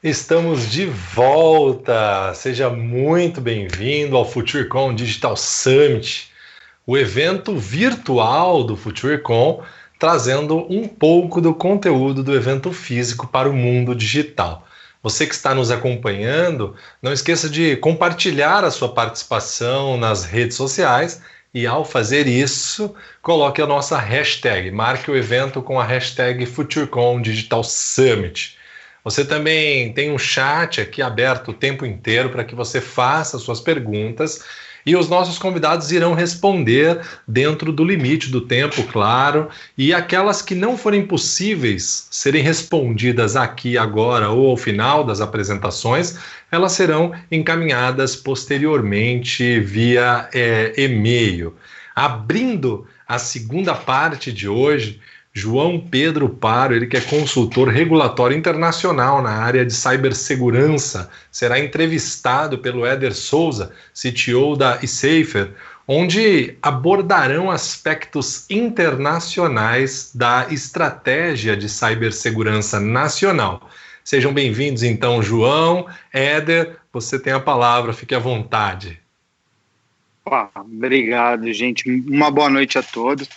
Estamos de volta! Seja muito bem-vindo ao FutureCon Digital Summit, o evento virtual do FutureCon, trazendo um pouco do conteúdo do evento físico para o mundo digital. Você que está nos acompanhando, não esqueça de compartilhar a sua participação nas redes sociais e, ao fazer isso, coloque a nossa hashtag, marque o evento com a hashtag FutureCon Digital Summit. Você também tem um chat aqui aberto o tempo inteiro para que você faça suas perguntas e os nossos convidados irão responder dentro do limite do tempo, claro, e aquelas que não forem possíveis serem respondidas aqui agora ou ao final das apresentações, elas serão encaminhadas posteriormente via e-mail. Abrindo a segunda parte de hoje, João Pedro Paro, ele que é consultor regulatório internacional na área de cibersegurança, será entrevistado pelo Éder Souza, CTO da eSafer, onde abordarão aspectos internacionais da estratégia de cibersegurança nacional. Sejam bem-vindos então, João, Éder, você tem a palavra, fique à vontade. Obrigado, gente. Uma boa noite a todos.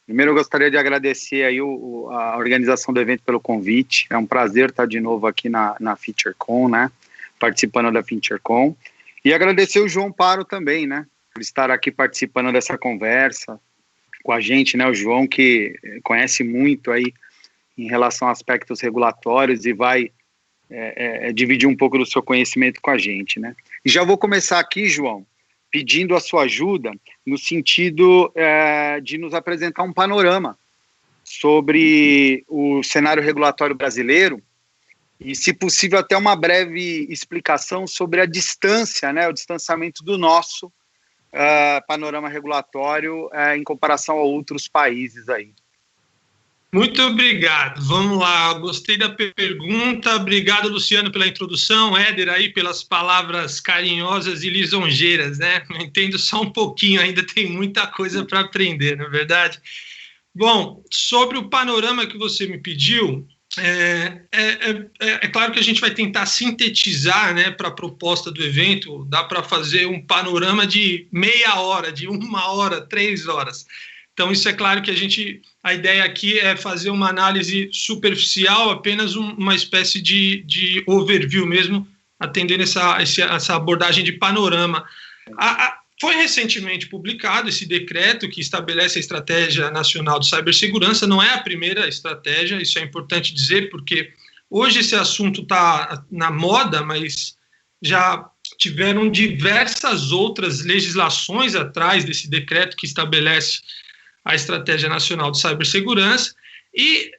Primeiro, eu gostaria de agradecer aí a organização do evento pelo convite. É um prazer estar de novo aqui na FutureCon, né? Participando da FutureCon. E agradecer o João Paro também, né? Por estar aqui participando dessa conversa com a gente, né? O João que conhece muito aí em relação a aspectos regulatórios e vai dividir um pouco do seu conhecimento com a gente, né? E já vou começar aqui, João, pedindo a sua ajuda no sentido de nos apresentar um panorama sobre o cenário regulatório brasileiro e, se possível, até uma breve explicação sobre a distância, né, o distanciamento do nosso panorama regulatório em comparação a outros países aí. Muito obrigado. Vamos lá, gostei da pergunta. Obrigado, Luciano, pela introdução. Éder, aí, pelas palavras carinhosas e lisonjeiras, né? Eu entendo só um pouquinho, ainda tem muita coisa para aprender, não é verdade? Bom, sobre o panorama que você me pediu, é claro que a gente vai tentar sintetizar, né, para a proposta do evento. Dá para fazer um panorama de meia hora, de 1 hora, 3 horas. Então, isso é claro que a ideia aqui é fazer uma análise superficial, apenas uma espécie de overview mesmo, atendendo essa abordagem de panorama. Foi recentemente publicado esse decreto que estabelece a Estratégia Nacional de Cibersegurança. Não é a primeira estratégia, isso é importante dizer, porque hoje esse assunto está na moda, mas já tiveram diversas outras legislações atrás desse decreto que estabelece a Estratégia Nacional de Cibersegurança, e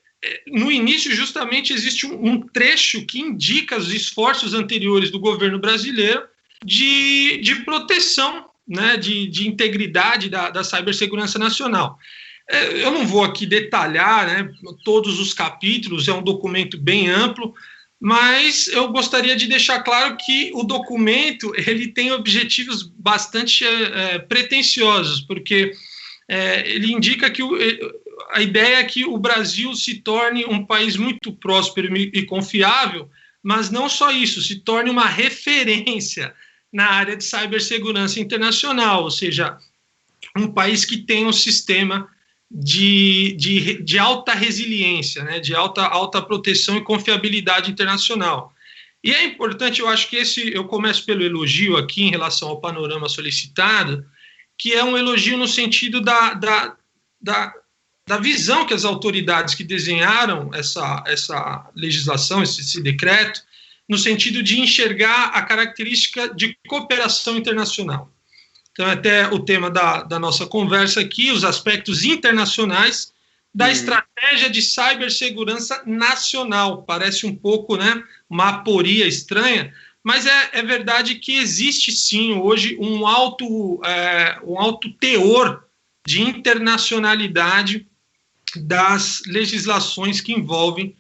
no início justamente existe um trecho que indica os esforços anteriores do governo brasileiro de proteção, né, de integridade da cibersegurança nacional. Eu não vou aqui detalhar, né, todos os capítulos, é um documento bem amplo, mas eu gostaria de deixar claro que o documento ele tem objetivos bastante pretensiosos, porque ele indica que a ideia é que o Brasil se torne um país muito próspero e confiável, mas não só isso, se torne uma referência na área de cibersegurança internacional, ou seja, um país que tem um sistema de alta resiliência, né, de alta proteção e confiabilidade internacional. E é importante, eu acho que eu começo pelo elogio aqui em relação ao panorama solicitado, que é um elogio no sentido da visão que as autoridades que desenharam essa legislação, esse decreto, no sentido de enxergar a característica de cooperação internacional. Então, até o tema da nossa conversa aqui, os aspectos internacionais da estratégia de cibersegurança nacional. Parece um pouco, né, uma aporia estranha, mas é verdade que existe sim hoje um alto teor de internacionalidade das legislações que envolvem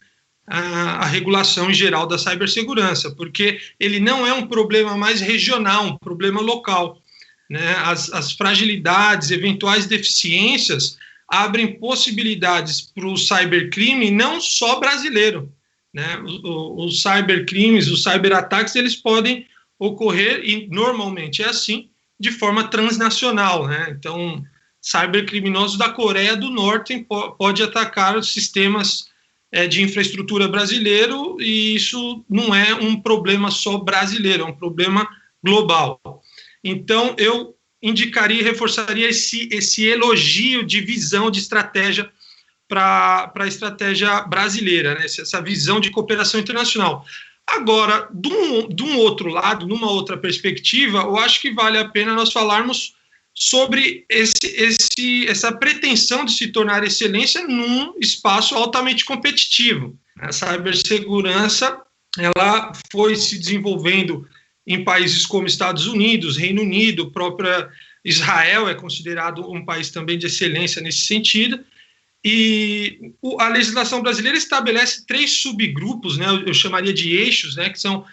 a regulação em geral da cibersegurança, porque ele não é um problema mais regional, um problema local, né? As fragilidades, eventuais deficiências abrem possibilidades para o cybercrime não só brasileiro, né? Os cybercrimes, os cyberataques, eles podem ocorrer, e normalmente é assim, de forma transnacional, né? Então, cybercriminosos da Coreia do Norte pode atacar os sistemas de infraestrutura brasileiro, e isso não é um problema só brasileiro, é um problema global. Então, eu indicaria e reforçaria esse elogio de visão, de estratégia para a estratégia brasileira, né? Essa visão de cooperação internacional. Agora, de um outro lado, numa outra perspectiva, eu acho que vale a pena nós falarmos sobre essa pretensão de se tornar excelência num espaço altamente competitivo. A cibersegurança, ela foi se desenvolvendo em países como Estados Unidos, Reino Unido, própria Israel é considerado um país também de excelência nesse sentido, e a legislação brasileira estabelece 3 subgrupos, né, eu chamaria de eixos, né, que são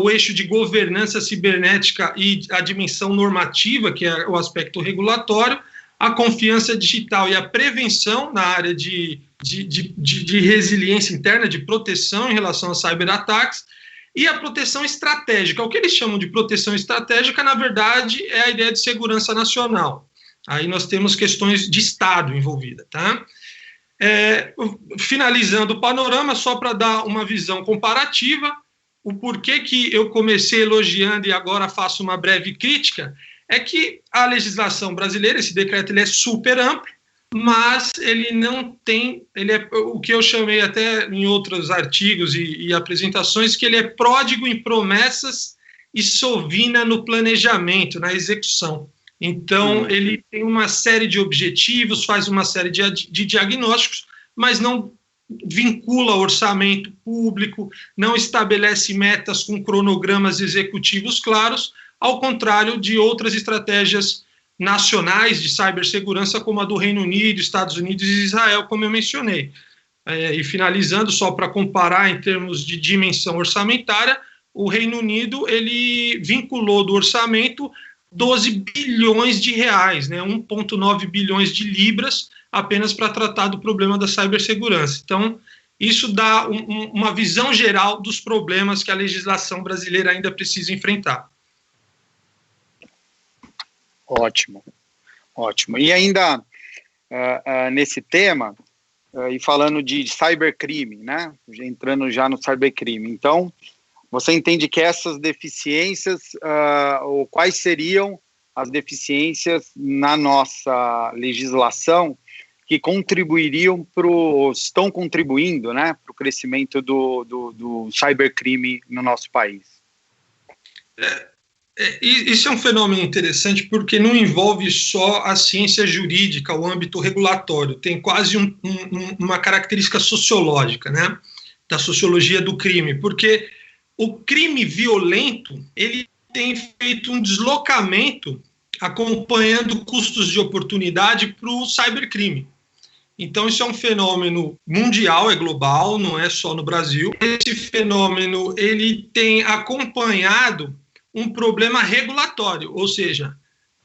o eixo de governança cibernética e a dimensão normativa, que é o aspecto regulatório, a confiança digital e a prevenção na área de resiliência interna, de proteção em relação a cyberataques, e a proteção estratégica. O que eles chamam de proteção estratégica, na verdade, é a ideia de segurança nacional. Aí nós temos questões de Estado envolvida, tá? Finalizando o panorama, só para dar uma visão comparativa, o porquê que eu comecei elogiando e agora faço uma breve crítica, é que a legislação brasileira, esse decreto, ele é super amplo, mas ele não tem, ele é o que eu chamei até em outros artigos e apresentações, que ele é pródigo em promessas e sovina no planejamento, na execução. Então, ele tem uma série de objetivos, faz uma série de diagnósticos, mas não vincula orçamento público, não estabelece metas com cronogramas executivos claros, ao contrário de outras estratégias nacionais de cibersegurança, como a do Reino Unido, Estados Unidos e Israel, como eu mencionei. E finalizando, só para comparar em termos de dimensão orçamentária, o Reino Unido, ele vinculou do orçamento 12 bilhões de reais, né, 1,9 bilhões de libras, apenas para tratar do problema da cibersegurança. Então, isso dá uma visão geral dos problemas que a legislação brasileira ainda precisa enfrentar. Ótimo, ótimo. E ainda nesse tema, e falando de cybercrime, né, entrando já no cybercrime, então, você entende que essas deficiências, ou quais seriam as deficiências na nossa legislação que contribuiriam estão contribuindo, né, para o crescimento do cybercrime no nosso país? Isso é um fenômeno interessante porque não envolve só a ciência jurídica, o âmbito regulatório, tem quase uma característica sociológica, né, da sociologia do crime, porque o crime violento, ele tem feito um deslocamento acompanhando custos de oportunidade para o cybercrime. Então, isso é um fenômeno mundial, é global, não é só no Brasil. Esse fenômeno, ele tem acompanhado um problema regulatório, ou seja,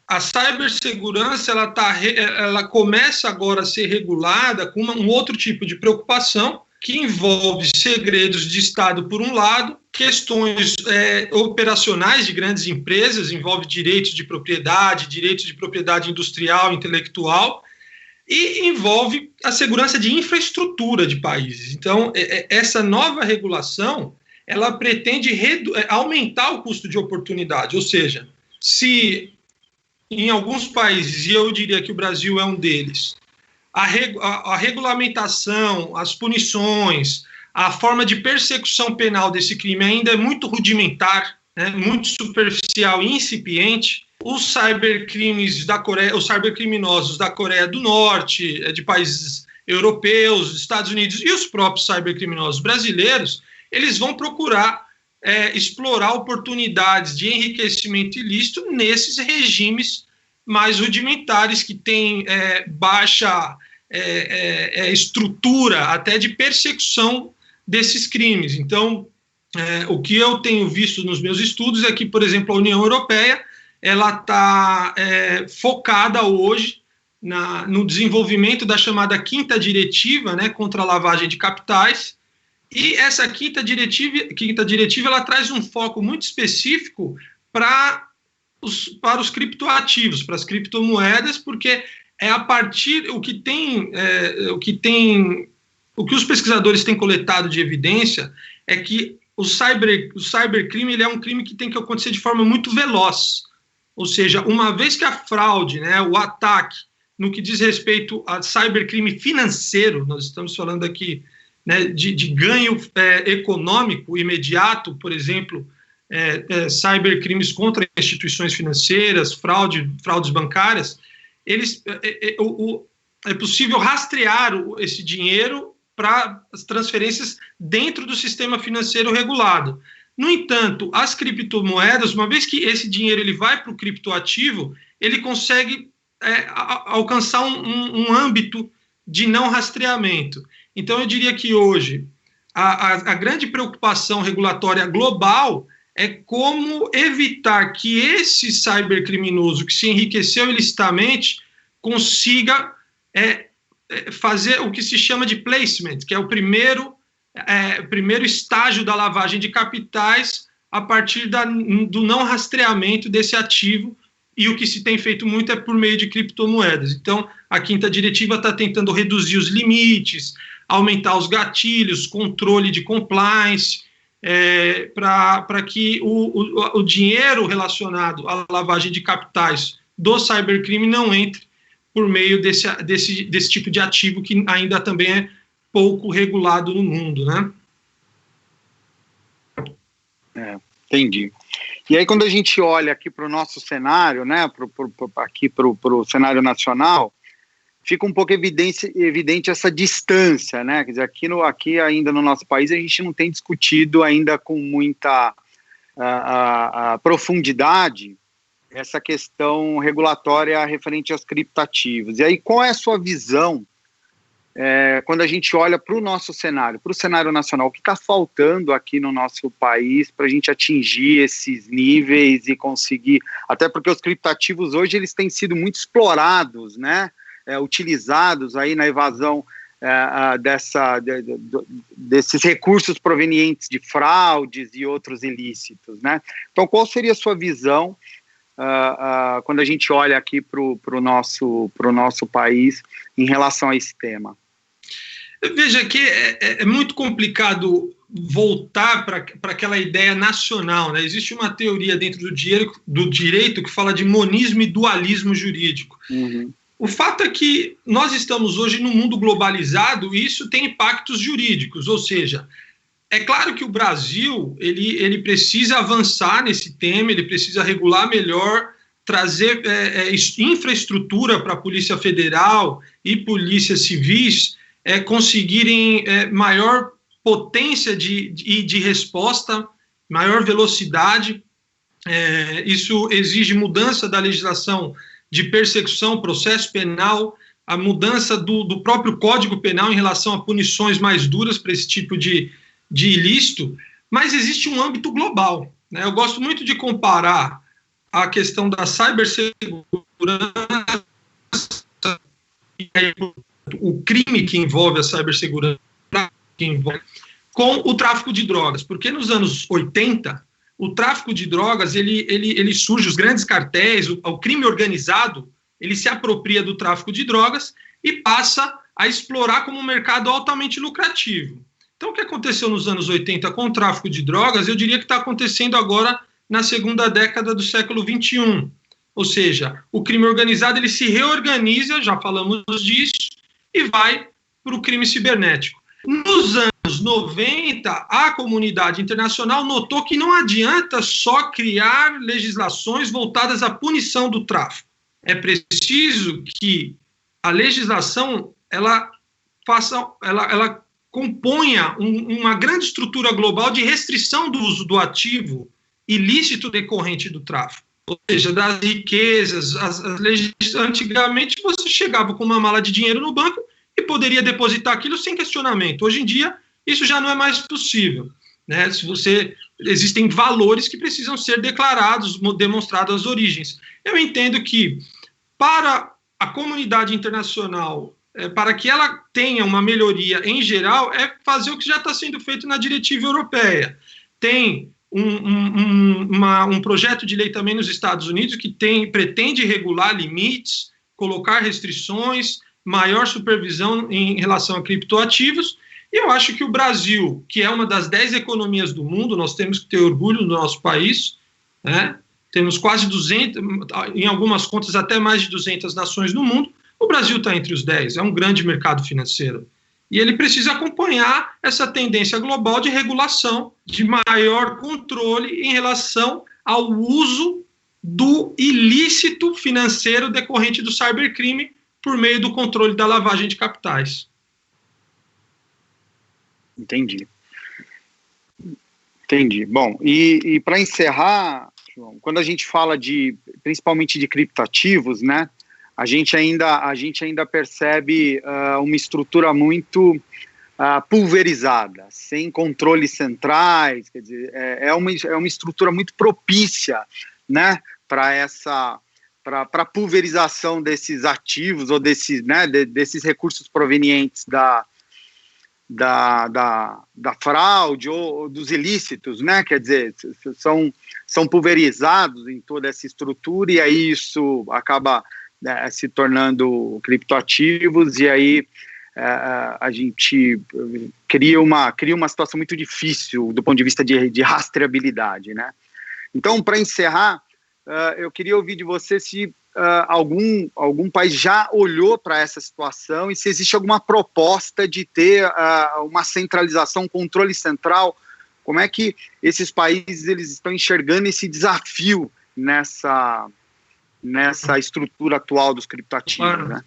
a cibersegurança, ela começa agora a ser regulada com um outro tipo de preocupação, que envolve segredos de Estado, por um lado, questões operacionais de grandes empresas, envolve direitos de propriedade industrial, intelectual, e envolve a segurança de infraestrutura de países. Então, essa nova regulação, ela pretende aumentar o custo de oportunidade, ou seja, se em alguns países, e eu diria que o Brasil é um deles, a regulamentação, as punições, a forma de persecução penal desse crime ainda é muito rudimentar, né, muito superficial e incipiente. Os cybercrimes da Coreia, os cybercriminosos da Coreia do Norte, de países europeus, Estados Unidos e os próprios cybercriminosos brasileiros, eles vão procurar explorar oportunidades de enriquecimento ilícito nesses regimes mais rudimentares, que têm baixa estrutura até de persecução desses crimes. Então, o que eu tenho visto nos meus estudos é que, por exemplo, a União Europeia ela está focada hoje no desenvolvimento da chamada quinta diretiva, né, contra a lavagem de capitais, E essa quinta diretiva ela traz um foco muito específico para os criptoativos, para as criptomoedas, porque é a partir o que os pesquisadores têm coletado de evidência é que o cybercrime ele é um crime que tem que acontecer de forma muito veloz. Ou seja, uma vez que a fraude, né, o ataque, no que diz respeito a cybercrime financeiro, nós estamos falando aqui, né, de ganho econômico imediato, por exemplo, cybercrimes contra instituições financeiras, fraudes bancárias, é possível rastrear esse dinheiro para as transferências dentro do sistema financeiro regulado. No entanto, as criptomoedas, uma vez que esse dinheiro ele vai para o criptoativo, ele consegue alcançar um âmbito de não rastreamento. Então, eu diria que hoje a grande preocupação regulatória global é como evitar que esse cybercriminoso que se enriqueceu ilicitamente consiga fazer o que se chama de placement, que é o primeiro estágio da lavagem de capitais a partir do não rastreamento desse ativo, e o que se tem feito muito é por meio de criptomoedas. Então, a quinta diretiva está tentando reduzir os limites, aumentar os gatilhos, controle de compliance, para que o dinheiro relacionado à lavagem de capitais do cybercrime não entre por meio desse tipo de ativo que ainda também é pouco regulado no mundo, né? Entendi. E aí, quando a gente olha aqui para o nosso cenário, né, aqui para o cenário nacional, fica um pouco evidente essa distância, né? Quer dizer, aqui ainda no nosso país a gente não tem discutido ainda com muita profundidade essa questão regulatória referente aos criptativos. E aí, qual é a sua visão quando a gente olha para o nosso cenário, para o cenário nacional? O que está faltando aqui no nosso país para a gente atingir esses níveis e conseguir, até porque os criptativos hoje eles têm sido muito explorados, né? Utilizados aí na evasão desses recursos provenientes de fraudes e outros ilícitos, né? Então, qual seria a sua visão quando a gente olha aqui para o nosso país em relação a esse tema? Veja que é muito complicado voltar para aquela ideia nacional, né? Existe uma teoria dentro do direito que fala de monismo e dualismo jurídico. Uhum. O fato é que nós estamos hoje num mundo globalizado e isso tem impactos jurídicos, ou seja, é claro que o Brasil ele precisa avançar nesse tema, ele precisa regular melhor, trazer infraestrutura para a Polícia Federal e polícias civis conseguirem maior potência de resposta, maior velocidade. Isso exige mudança da legislação de persecução, processo penal, a mudança do próprio Código Penal em relação a punições mais duras para esse tipo de ilícito, mas existe um âmbito global, né? Eu gosto muito de comparar a questão da cibersegurança, o crime que envolve a cibersegurança, com o tráfico de drogas, porque nos anos 80, o tráfico de drogas, ele surge, os grandes cartéis, o crime organizado, ele se apropria do tráfico de drogas e passa a explorar como um mercado altamente lucrativo. Então, o que aconteceu nos anos 80 com o tráfico de drogas, eu diria que está acontecendo agora na segunda década do século XXI. Ou seja, o crime organizado ele se reorganiza, já falamos disso, e vai para o crime cibernético. Nos anos 90, a comunidade internacional notou que não adianta só criar legislações voltadas à punição do tráfico. É preciso que a legislação ela componha uma grande estrutura global de restrição do uso do ativo ilícito decorrente do tráfico. Ou seja, das riquezas, antigamente você chegava com uma mala de dinheiro no banco e poderia depositar aquilo sem questionamento. Hoje em dia, isso já não é mais possível, né? Existem valores que precisam ser declarados, demonstradas as origens. Eu entendo que, para a comunidade internacional para que ela tenha uma melhoria em geral, é fazer o que já está sendo feito na diretiva europeia. Tem um projeto de lei também nos Estados Unidos que pretende regular limites, colocar restrições, maior supervisão em relação a criptoativos. E eu acho que o Brasil, que é uma das 10 economias do mundo, nós temos que ter orgulho do nosso país, né? Temos quase 200, em algumas contas até mais de 200 nações no mundo. O Brasil está entre os 10, é um grande mercado financeiro. E ele precisa acompanhar essa tendência global de regulação, de maior controle em relação ao uso do ilícito financeiro decorrente do cybercrime por meio do controle da lavagem de capitais. Entendi. Bom, e para encerrar, João, quando a gente fala principalmente de criptoativos, né, a gente ainda percebe uma estrutura muito pulverizada, sem controles centrais, quer dizer, é uma estrutura muito propícia, né, para a pulverização desses ativos ou desses recursos provenientes da fraude ou dos ilícitos, né? Quer dizer, são pulverizados em toda essa estrutura e aí isso acaba se tornando criptoativos e aí a gente cria uma situação muito difícil do ponto de vista de rastreabilidade, né? Então, para encerrar, eu queria ouvir de você se algum país já olhou para essa situação e se existe alguma proposta de ter uma centralização, um controle central. Como é que esses países eles estão enxergando esse desafio nessa estrutura atual dos criptoativos, né?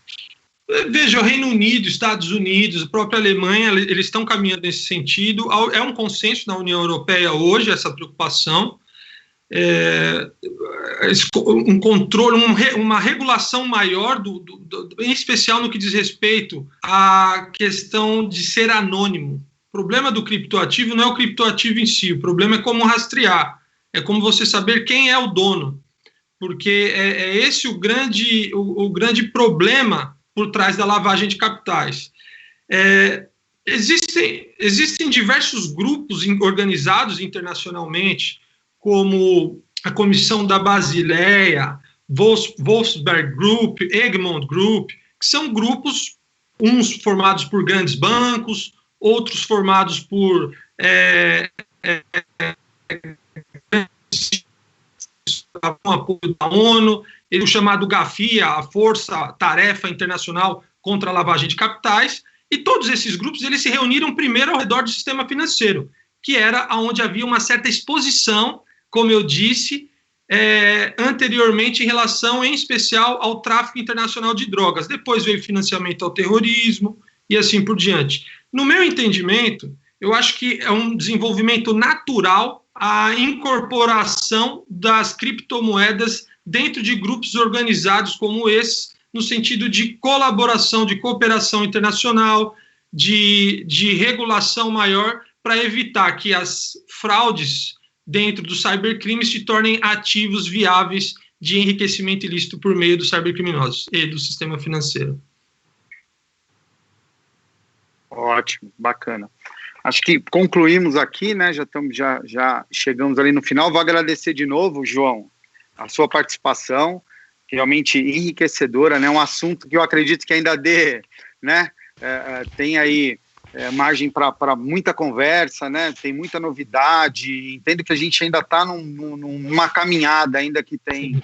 Veja, o Reino Unido, Estados Unidos, a própria Alemanha, eles estão caminhando nesse sentido. É um consenso na União Europeia hoje, essa preocupação. Um controle, uma regulação maior, em especial no que diz respeito à questão de ser anônimo. O problema do criptoativo não é o criptoativo em si, o problema é como rastrear, é como você saber quem é o dono, porque é esse o grande problema por trás da lavagem de capitais. Existem diversos grupos organizados internacionalmente, como a Comissão da Basileia, Wolfsberg Group, Egmont Group, que são grupos, uns formados por grandes bancos, outros formados por com apoio da ONU, o chamado GAFIA, a Força Tarefa Internacional contra a Lavagem de Capitais, e todos esses grupos eles se reuniram primeiro ao redor do sistema financeiro, que era onde havia uma certa exposição, como eu disse anteriormente, em relação, em especial, ao tráfico internacional de drogas. Depois veio financiamento ao terrorismo e assim por diante. No meu entendimento, eu acho que é um desenvolvimento natural a incorporação das criptomoedas dentro de grupos organizados como esse, no sentido de colaboração, de cooperação internacional, de regulação maior, para evitar que as fraudes dentro do cybercrime se tornem ativos viáveis de enriquecimento ilícito por meio dos cybercriminosos e do sistema financeiro. Ótimo, bacana. Acho que concluímos aqui, né? Já chegamos ali no final. Vou agradecer de novo, João, a sua participação, realmente enriquecedora, né? Um assunto que eu acredito que ainda tem aí margem para muita conversa, né? Tem muita novidade. Entendo que a gente ainda está numa caminhada, ainda que tem.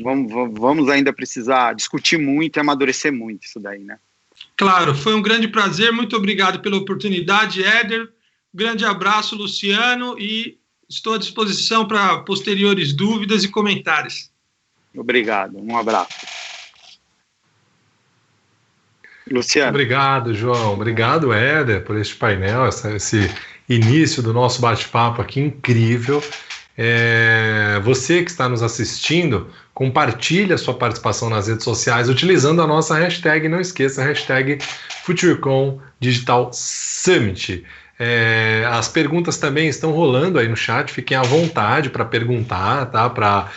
Vamos ainda precisar discutir muito e amadurecer muito isso daí, né? Claro, foi um grande prazer. Muito obrigado pela oportunidade, Éder. Grande abraço, Luciano, e estou à disposição para posteriores dúvidas e comentários. Obrigado, um abraço. Luciano. Obrigado, João. Obrigado, Éder, por este painel, esse início do nosso bate-papo aqui incrível. Você que está nos assistindo, compartilhe a sua participação nas redes sociais utilizando a nossa hashtag. Não esqueça, a hashtag FutureCon Digital Summit. As perguntas também estão rolando aí no chat, fiquem à vontade para perguntar, tá?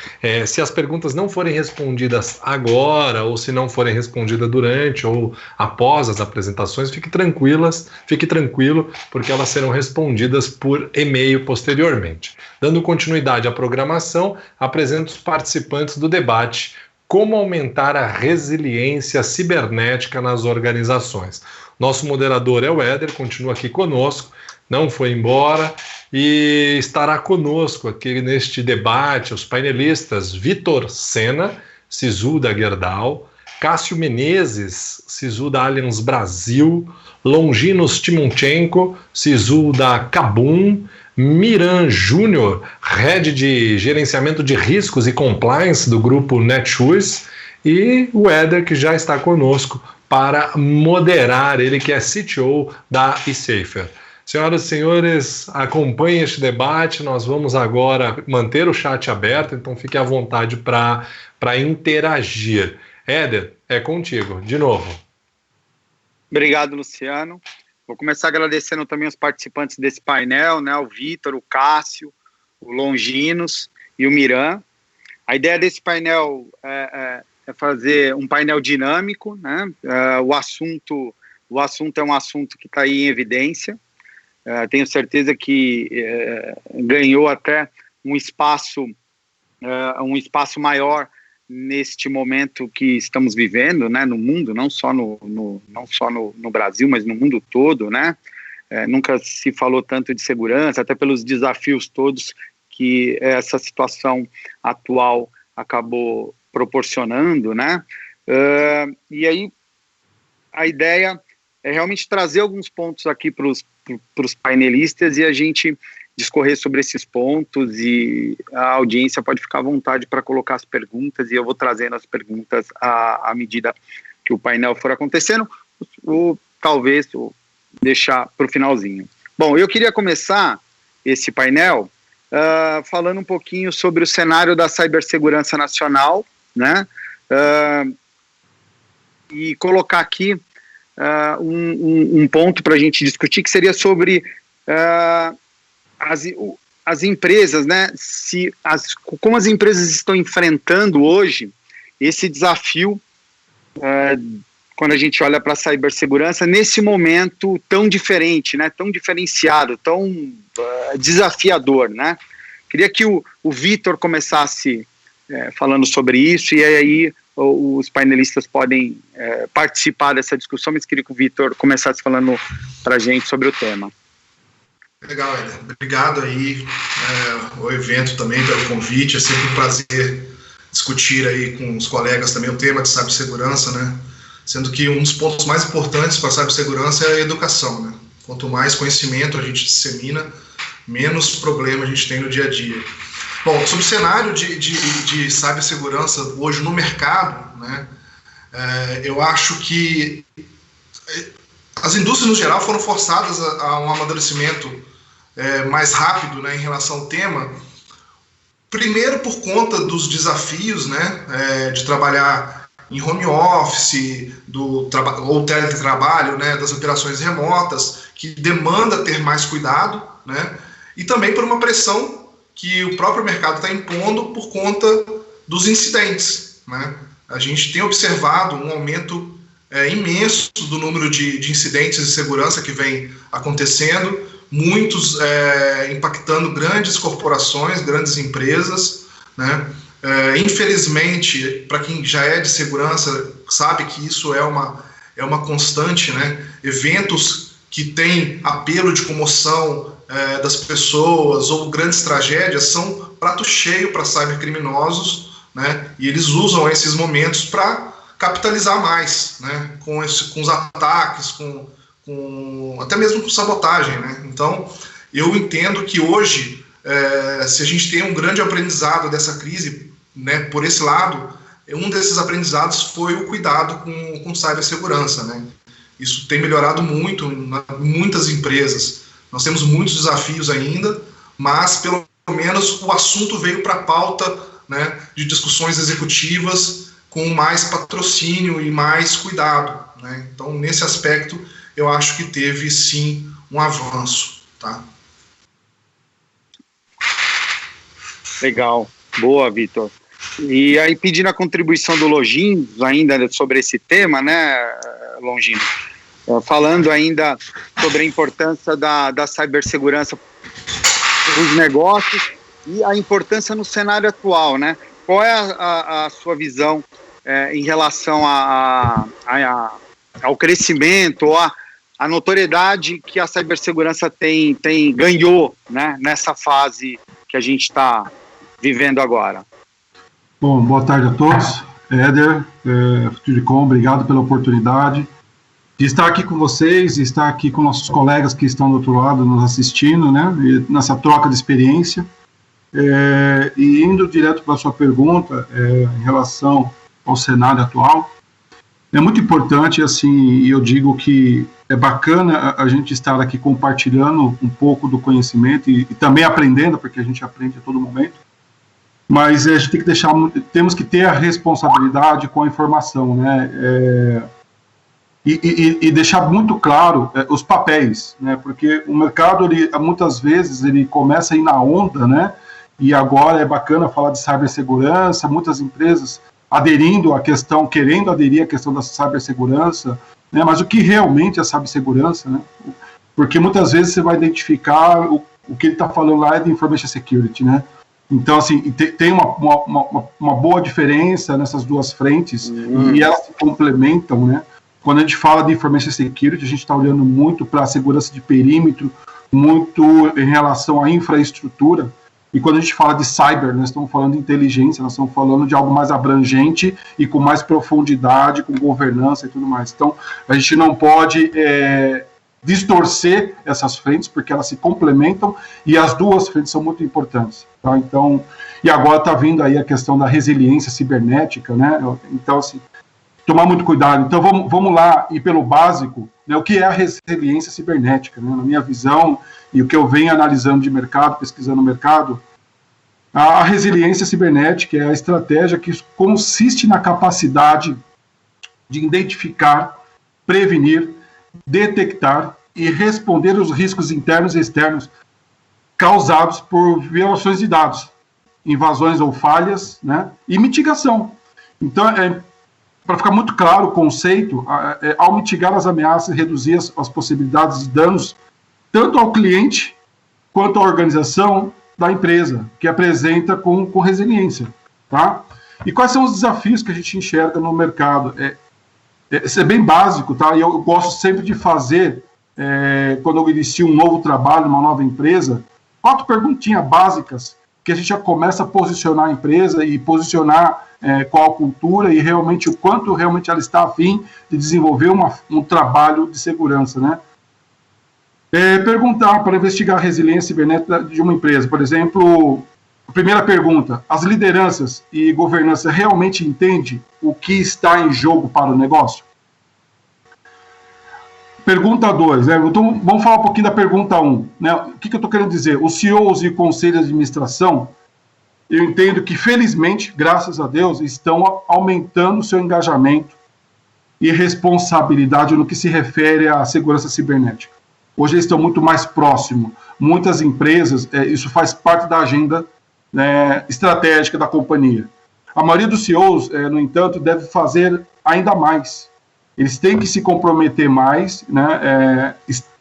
Se as perguntas não forem respondidas agora, ou se não forem respondidas durante ou após as apresentações, fique tranquilo, porque elas serão respondidas por e-mail posteriormente. Dando continuidade à programação, apresento os participantes do debate: como aumentar a resiliência cibernética nas organizações. Nosso moderador é o Éder, continua aqui conosco, não foi embora, e estará conosco aqui neste debate os painelistas Vitor Sena, SISU da Gerdau, Cássio Menezes, SISU da Allianz Brasil, Longinos Timonchenko, SISU da Kabum, Miran Júnior, Head de Gerenciamento de Riscos e Compliance do grupo Netshoes, e o Éder, que já está conosco para moderar, ele que é CTO da eSafer. Senhoras e senhores, acompanhem este debate, nós vamos agora manter o chat aberto, então fique à vontade para interagir. Éder, é contigo, de novo. Obrigado, Luciano. Vou começar agradecendo também os participantes desse painel, né, o Vitor, o Cássio, o Longinos e o Miran. A ideia desse painel é fazer um painel dinâmico, né? O assunto é um assunto que está aí em evidência. Tenho certeza que ganhou até um espaço maior neste momento que estamos vivendo, né, no mundo, não só no Brasil, mas no mundo todo, né? Nunca se falou tanto de segurança, até pelos desafios todos que essa situação atual acabou proporcionando, né? E aí a ideia é realmente trazer alguns pontos aqui para os painelistas e a gente discorrer sobre esses pontos, e a audiência pode ficar à vontade para colocar as perguntas, e eu vou trazendo as perguntas à medida que o painel for acontecendo, ou talvez deixar para o finalzinho. Bom, eu queria começar esse painel falando um pouquinho sobre o cenário da cibersegurança nacional, né? E colocar aqui um ponto para a gente discutir, que seria sobre as empresas, né? Como as empresas estão enfrentando hoje esse desafio quando a gente olha para a cibersegurança nesse momento tão diferente, né? Tão diferenciado, tão desafiador, né? Queria que o Vitor começasse falando sobre isso, e aí os painelistas podem participar dessa discussão, mas queria que o Vitor começasse falando para a gente sobre o tema. Legal, Éder. Obrigado aí ao evento também pelo convite. É sempre um prazer discutir aí com os colegas também o tema de cibersegurança, né? Sendo que um dos pontos mais importantes para a cibersegurança é a educação, né? Quanto mais conhecimento a gente dissemina, menos problema a gente tem no dia a dia. Bom, sobre o cenário de cibersegurança hoje no mercado, né? Eu acho que as indústrias no geral foram forçadas a um amadurecimento mais rápido, né, em relação ao tema, primeiro por conta dos desafios, né, de trabalhar em home office, ou teletrabalho, né, das operações remotas, que demanda ter mais cuidado, né, e também por uma pressão que o próprio mercado está impondo por conta dos incidentes, né. A gente tem observado um aumento imenso do número de incidentes de segurança que vem acontecendo, muitos impactando grandes corporações, grandes empresas, né? Infelizmente, para quem já é de segurança, sabe que isso é uma constante, né? Eventos que têm apelo de comoção das pessoas ou grandes tragédias são prato cheio para cybercriminosos, né? E eles usam esses momentos para capitalizar mais, né? Com os ataques, com até mesmo com sabotagem, né? Então, eu entendo que hoje, se a gente tem um grande aprendizado dessa crise, né, por esse lado, um desses aprendizados foi o cuidado com cibersegurança, né? Isso tem melhorado muito em muitas empresas. Nós temos muitos desafios ainda, mas pelo menos o assunto veio para a pauta, né, de discussões executivas com mais patrocínio e mais cuidado, né? Então, nesse aspecto, eu acho que teve sim um avanço, tá? Legal, boa, Vitor. E aí, pedindo a contribuição do Longino, ainda sobre esse tema, né, Longino? Falando ainda sobre a importância da cibersegurança para os negócios e a importância no cenário atual, né? Qual é a sua visão em relação ao crescimento ou a notoriedade que a cibersegurança ganhou, né, nessa fase que a gente está vivendo agora? Bom, boa tarde a todos. Éder, Futuricom, obrigado pela oportunidade de estar aqui com vocês, de estar aqui com nossos colegas que estão do outro lado nos assistindo, né, nessa troca de experiência. E indo direto para a sua pergunta, em relação ao cenário atual, é muito importante, assim, e eu digo que é bacana a gente estar aqui compartilhando um pouco do conhecimento e também aprendendo, porque a gente aprende a todo momento, mas a gente tem que temos que ter a responsabilidade com a informação, né, e deixar muito claro os papéis, né, porque o mercado, muitas vezes, ele começa a ir na onda, né, e agora é bacana falar de cibersegurança, muitas empresas aderindo à questão, querendo aderir à questão da cibersegurança, né, mas o que realmente é cibersegurança, né, porque muitas vezes você vai identificar o que ele está falando lá é de information security, né, então assim, tem uma boa diferença nessas duas frentes, e elas se complementam, né. Quando a gente fala de information security, a gente está olhando muito para a segurança de perímetro, muito em relação à infraestrutura. E quando a gente fala de cyber, nós estamos falando de inteligência, nós estamos falando de algo mais abrangente e com mais profundidade, com governança e tudo mais. Então, a gente não pode distorcer essas frentes, porque elas se complementam e as duas frentes são muito importantes. Tá? Então, e agora está vindo aí a questão da resiliência cibernética, né? Então, assim, tomar muito cuidado. Então, vamos lá, ir pelo básico, né? O que é a resiliência cibernética, né? Na minha visão, e o que eu venho analisando de mercado, pesquisando o mercado, a resiliência cibernética é a estratégia que consiste na capacidade de identificar, prevenir, detectar e responder os riscos internos e externos causados por violações de dados, invasões ou falhas, né, e mitigação. Então, para ficar muito claro o conceito, ao mitigar as ameaças e reduzir as possibilidades de danos tanto ao cliente quanto à organização da empresa, que apresenta com resiliência. Tá? E quais são os desafios que a gente enxerga no mercado? Isso é bem básico, tá? E eu gosto sempre de fazer, quando eu inicio um novo trabalho, uma nova empresa, 4 perguntinhas básicas que a gente já começa a posicionar a empresa e posicionar qual a cultura e realmente o quanto realmente ela está a fim de desenvolver um trabalho de segurança, né? Perguntar para investigar a resiliência cibernética de uma empresa. Por exemplo, a primeira pergunta: as lideranças e governança realmente entendem o que está em jogo para o negócio? Pergunta 2, né? Então, vamos falar um pouquinho da pergunta 1. Né? O que eu estou querendo dizer? Os CEOs e conselhos de administração, eu entendo que, felizmente, graças a Deus, estão aumentando o seu engajamento e responsabilidade no que se refere à segurança cibernética. Hoje eles estão muito mais próximos. Muitas empresas, isso faz parte da agenda, né, estratégica da companhia. A maioria dos CEOs, no entanto, deve fazer ainda mais. Eles têm que se comprometer mais, né,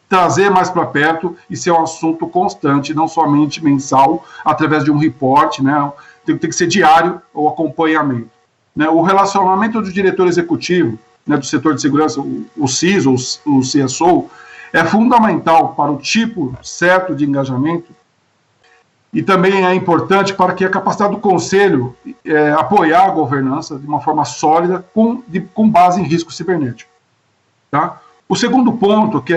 trazer mais para perto e ser um assunto constante, não somente mensal, através de um report, né, tem que ser diário o acompanhamento. Né, o relacionamento do diretor executivo, né, do setor de segurança, o CISO, o CSO, é fundamental para o tipo certo de engajamento e também é importante para que a capacidade do conselho apoiar a governança de uma forma sólida com base em risco cibernético. Tá? O segundo ponto, que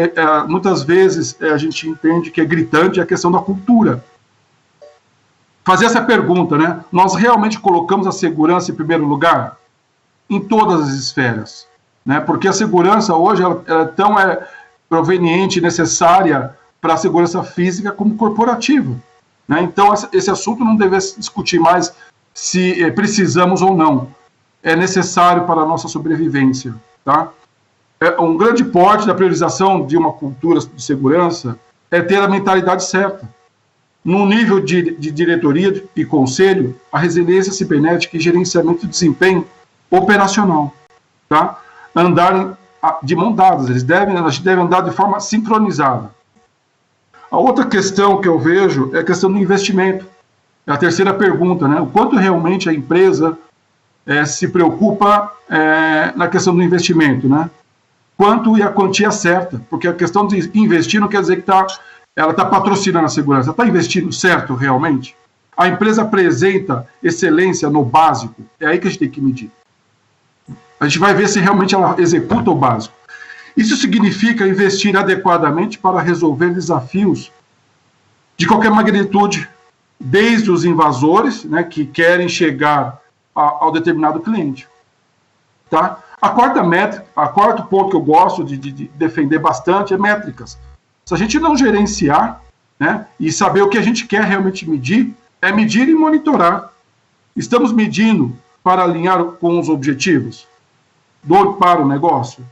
muitas vezes a gente entende que é gritante, é a questão da cultura. Fazer essa pergunta, né? Nós realmente colocamos a segurança em primeiro lugar? Em todas as esferas. Né? Porque a segurança hoje ela é tão proveniente e necessária para a segurança física como corporativa. Né? Então, esse assunto não deve se discutir mais se precisamos ou não. É necessário para a nossa sobrevivência. Tá? um grande porte da priorização de uma cultura de segurança é ter a mentalidade certa. No nível de diretoria e conselho, a resiliência cibernética e gerenciamento de desempenho operacional, tá? Andar de mão dadas, a gente deve andar de forma sincronizada. A outra questão que eu vejo é a questão do investimento. É a terceira pergunta, né? O quanto realmente a empresa se preocupa na questão do investimento, né? Quanto e a quantia certa, porque a questão de investir não quer dizer que ela está patrocinando a segurança, está investindo certo realmente? A empresa apresenta excelência no básico, é aí que a gente tem que medir. A gente vai ver se realmente ela executa o básico. Isso significa investir adequadamente para resolver desafios de qualquer magnitude, desde os invasores, né, que querem chegar ao determinado cliente. Tá? A quarto ponto que eu gosto de defender bastante é métricas. Se a gente não gerenciar, né, e saber o que a gente quer realmente medir, é medir e monitorar. Estamos medindo para alinhar com os objetivos para o negócio?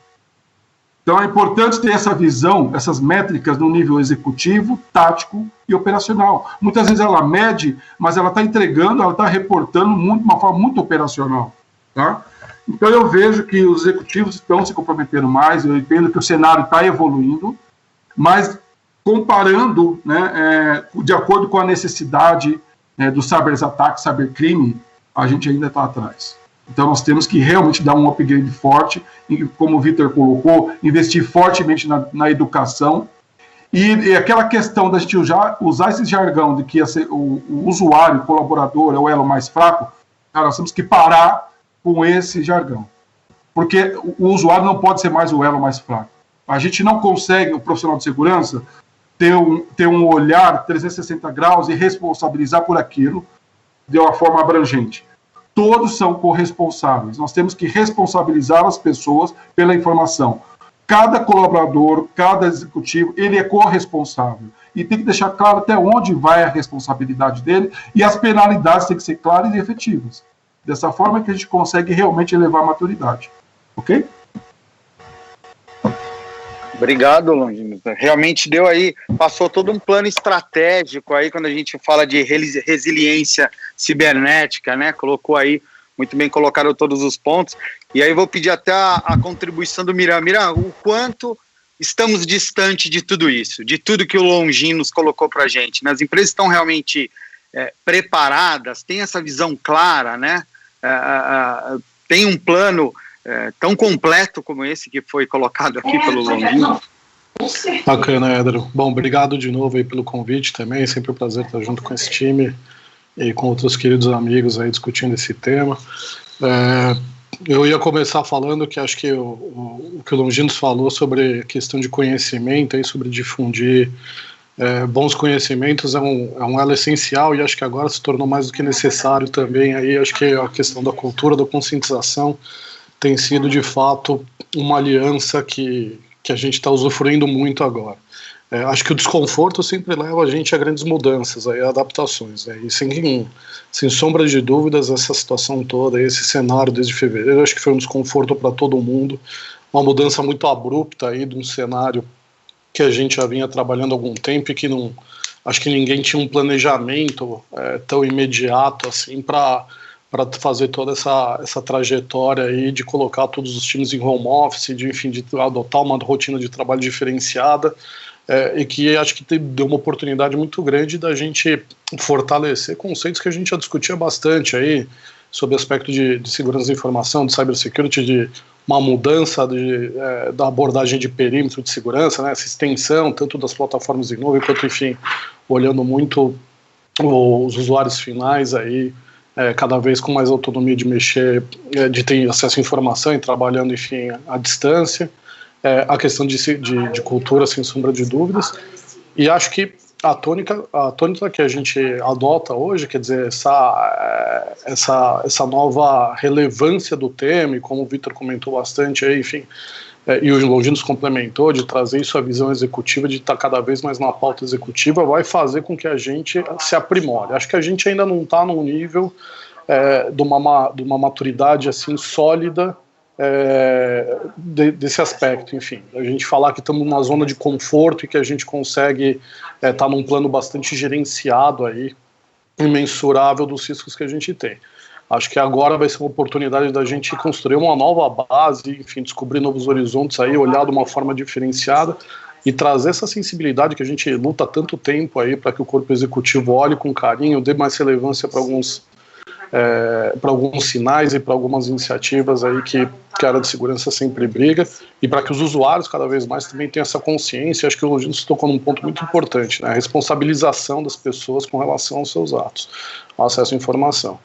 Então é importante ter essa visão, essas métricas no nível executivo, tático e operacional. Muitas vezes ela mede, mas ela está entregando, ela está reportando de uma forma muito operacional. Tá? Então eu vejo que os executivos estão se comprometendo mais, eu entendo que o cenário está evoluindo, mas comparando, né, de acordo com a necessidade dos cyberataques, cybercrime, a gente ainda está atrás. Então nós temos que realmente dar um upgrade forte, e, como o Vitor colocou, investir fortemente na educação, e aquela questão da gente usar esse jargão de que o usuário, o colaborador é o elo mais fraco, cara, nós temos que parar com esse jargão, porque o usuário não pode ser mais o elo mais fraco. A gente não consegue, o profissional de segurança, ter um olhar 360 graus e responsabilizar por aquilo de uma forma abrangente. Todos são corresponsáveis. Nós temos que responsabilizar as pessoas pela informação. Cada colaborador, cada executivo, ele é corresponsável. E tem que deixar claro até onde vai a responsabilidade dele, e as penalidades têm que ser claras e efetivas. Dessa forma que a gente consegue realmente elevar a maturidade. Ok? Obrigado, Longino. Realmente deu aí, passou todo um plano estratégico aí quando a gente fala de resiliência cibernética, né? Colocou aí, muito bem colocaram todos os pontos. E aí vou pedir até a contribuição do Miran. Miran, o quanto estamos distante de tudo isso, de tudo que o Longino nos colocou para a gente, né? As empresas estão realmente preparadas, têm essa visão clara, né? Tem um plano tão completo como esse que foi colocado aqui pelo Longino. Bacana, Éder. Bom, obrigado de novo aí pelo convite também, sempre um prazer estar junto com esse time e com outros queridos amigos aí discutindo esse tema. Eu ia começar falando que acho que o que o Longino falou sobre a questão de conhecimento, aí, sobre difundir bons conhecimentos é um elo essencial, e acho que agora se tornou mais do que necessário também. Aí acho que a questão da cultura, da conscientização tem sido de fato uma aliança que a gente está usufruindo muito agora. Acho que o desconforto sempre leva a gente a grandes mudanças, a adaptações, né? E sem sombra de dúvidas, essa situação toda, esse cenário desde fevereiro, acho que foi um desconforto para todo mundo, uma mudança muito abrupta aí de um cenário que a gente já vinha trabalhando há algum tempo e que acho que ninguém tinha um planejamento tão imediato assim para fazer toda essa trajetória aí de colocar todos os times em home office, de adotar uma rotina de trabalho diferenciada, e que acho que deu uma oportunidade muito grande da gente fortalecer conceitos que a gente já discutia bastante aí, sobre o aspecto de segurança da informação, de cybersecurity, de uma mudança da abordagem de perímetro de segurança, né, essa extensão tanto das plataformas em nuvem, quanto, enfim, olhando muito os usuários finais aí, cada vez com mais autonomia de mexer, de ter acesso à informação e trabalhando, enfim, à distância, a questão de cultura, sem sombra de dúvidas, e acho que a tônica que a gente adota hoje, quer dizer, essa nova relevância do tema, e como o Vitor comentou bastante aí, enfim, e o Longino complementou, de trazer isso à visão executiva, de estar cada vez mais na pauta executiva, vai fazer com que a gente se aprimore. Acho que a gente ainda não está num nível de uma maturidade assim sólida desse aspecto, enfim, a gente falar que estamos numa zona de conforto e que a gente consegue estar num plano bastante gerenciado aí, imensurável dos riscos que a gente tem. Acho que agora vai ser uma oportunidade da gente construir uma nova base, enfim, descobrir novos horizontes aí, olhar de uma forma diferenciada e trazer essa sensibilidade que a gente luta há tanto tempo aí para que o corpo executivo olhe com carinho, dê mais relevância para alguns sinais e para algumas iniciativas aí que a área de segurança sempre briga, e para que os usuários cada vez mais também tenham essa consciência. Acho que o Logística tocou num ponto muito importante, né? A responsabilização das pessoas com relação aos seus atos, ao acesso à informação.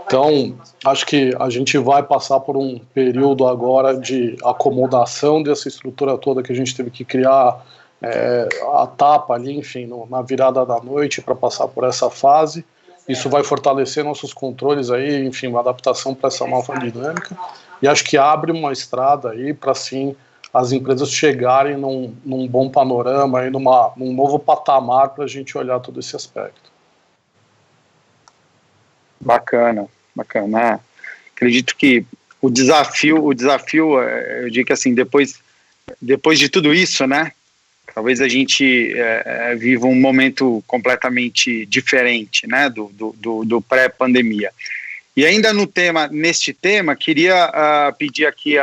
Então, acho que a gente vai passar por um período agora de acomodação dessa estrutura toda que a gente teve que criar a tapa ali, enfim, na virada da noite para passar por essa fase. Isso vai fortalecer nossos controles aí, enfim, uma adaptação para essa nova dinâmica, e acho que abre uma estrada aí para, sim, as empresas chegarem num bom panorama, aí num novo patamar para a gente olhar todo esse aspecto. Bacana. Acredito que o desafio, eu digo que assim, depois de tudo isso, né, talvez a gente viva um momento completamente diferente, né, do pré-pandemia. E ainda neste tema, queria pedir aqui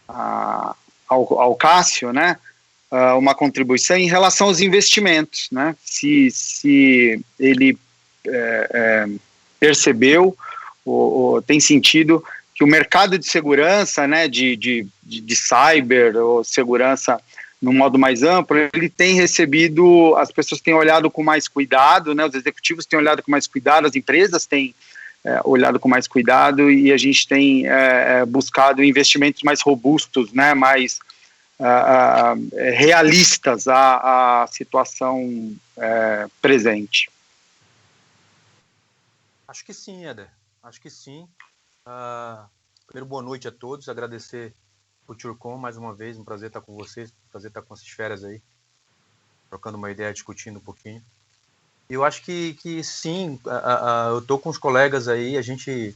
ao Cássio, né, uma contribuição em relação aos investimentos, né, se ele percebeu ou tem sentido que o mercado de segurança, né, de cyber ou segurança no modo mais amplo, ele tem recebido, as pessoas têm olhado com mais cuidado, né, os executivos têm olhado com mais cuidado, as empresas têm olhado com mais cuidado, e a gente tem buscado investimentos mais robustos, né, mais realistas à situação presente. Acho que sim, Éder. Acho que sim. Primeiro, boa noite a todos. Agradecer o FutureCon mais uma vez. Um prazer estar com vocês. Um prazer estar com essas feras aí. Trocando uma ideia, discutindo um pouquinho. Eu acho que sim. Eu estou com os colegas aí. A gente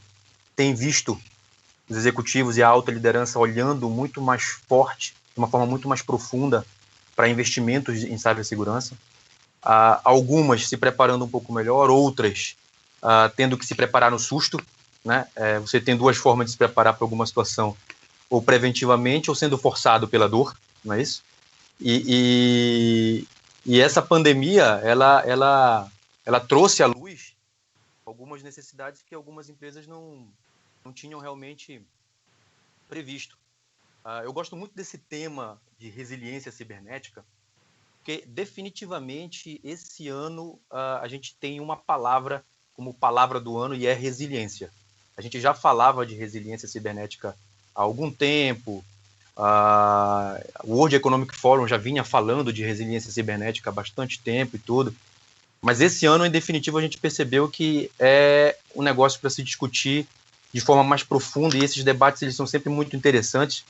tem visto os executivos e a alta liderança olhando muito mais forte, de uma forma muito mais profunda, para investimentos em cibersegurança. Algumas se preparando um pouco melhor, outras tendo que se preparar no susto, né? Você tem duas formas de se preparar para alguma situação, ou preventivamente ou sendo forçado pela dor, não é isso? E essa pandemia, ela trouxe à luz algumas necessidades que algumas empresas não tinham realmente previsto. Eu gosto muito desse tema de resiliência cibernética, porque definitivamente esse ano a gente tem uma palavra como palavra do ano, e é resiliência. A gente já falava de resiliência cibernética há algum tempo, o World Economic Forum já vinha falando de resiliência cibernética há bastante tempo e tudo, mas esse ano, em definitivo, a gente percebeu que é um negócio para se discutir de forma mais profunda, e esses debates eles são sempre muito interessantes,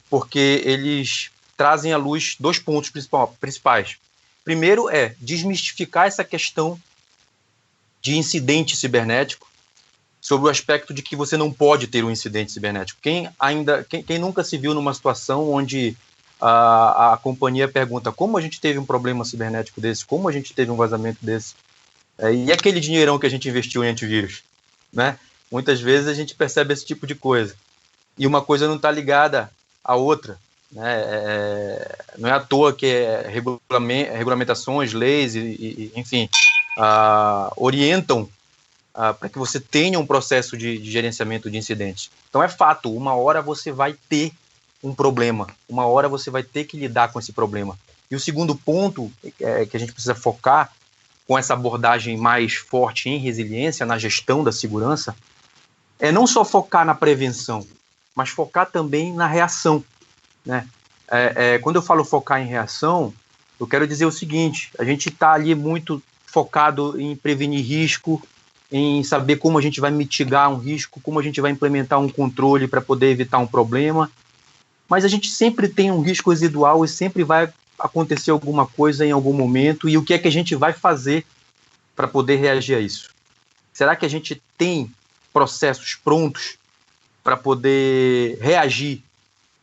porque eles trazem à luz dois pontos principais. Primeiro é desmistificar essa questão de incidente cibernético, sobre o aspecto de que você não pode ter um incidente cibernético. Quem nunca se viu numa situação onde a companhia pergunta como a gente teve um problema cibernético desse, como a gente teve um vazamento desse, e aquele dinheirão que a gente investiu em antivírus, né? Muitas vezes a gente percebe esse tipo de coisa, e uma coisa não está ligada à outra, né? Não é à toa que regulamentações, leis, enfim, orientam para que você tenha um processo de gerenciamento de incidentes. Então é fato, uma hora você vai ter um problema, uma hora você vai ter que lidar com esse problema. E o segundo ponto que a gente precisa focar com essa abordagem mais forte em resiliência, na gestão da segurança, é não só focar na prevenção, mas focar também na reação, né? Quando eu falo focar em reação, eu quero dizer o seguinte: a gente está ali muito focado em prevenir risco, em saber como a gente vai mitigar um risco, como a gente vai implementar um controle para poder evitar um problema, mas a gente sempre tem um risco residual e sempre vai acontecer alguma coisa em algum momento, e o que é que a gente vai fazer para poder reagir a isso? Será que a gente tem processos prontos para poder reagir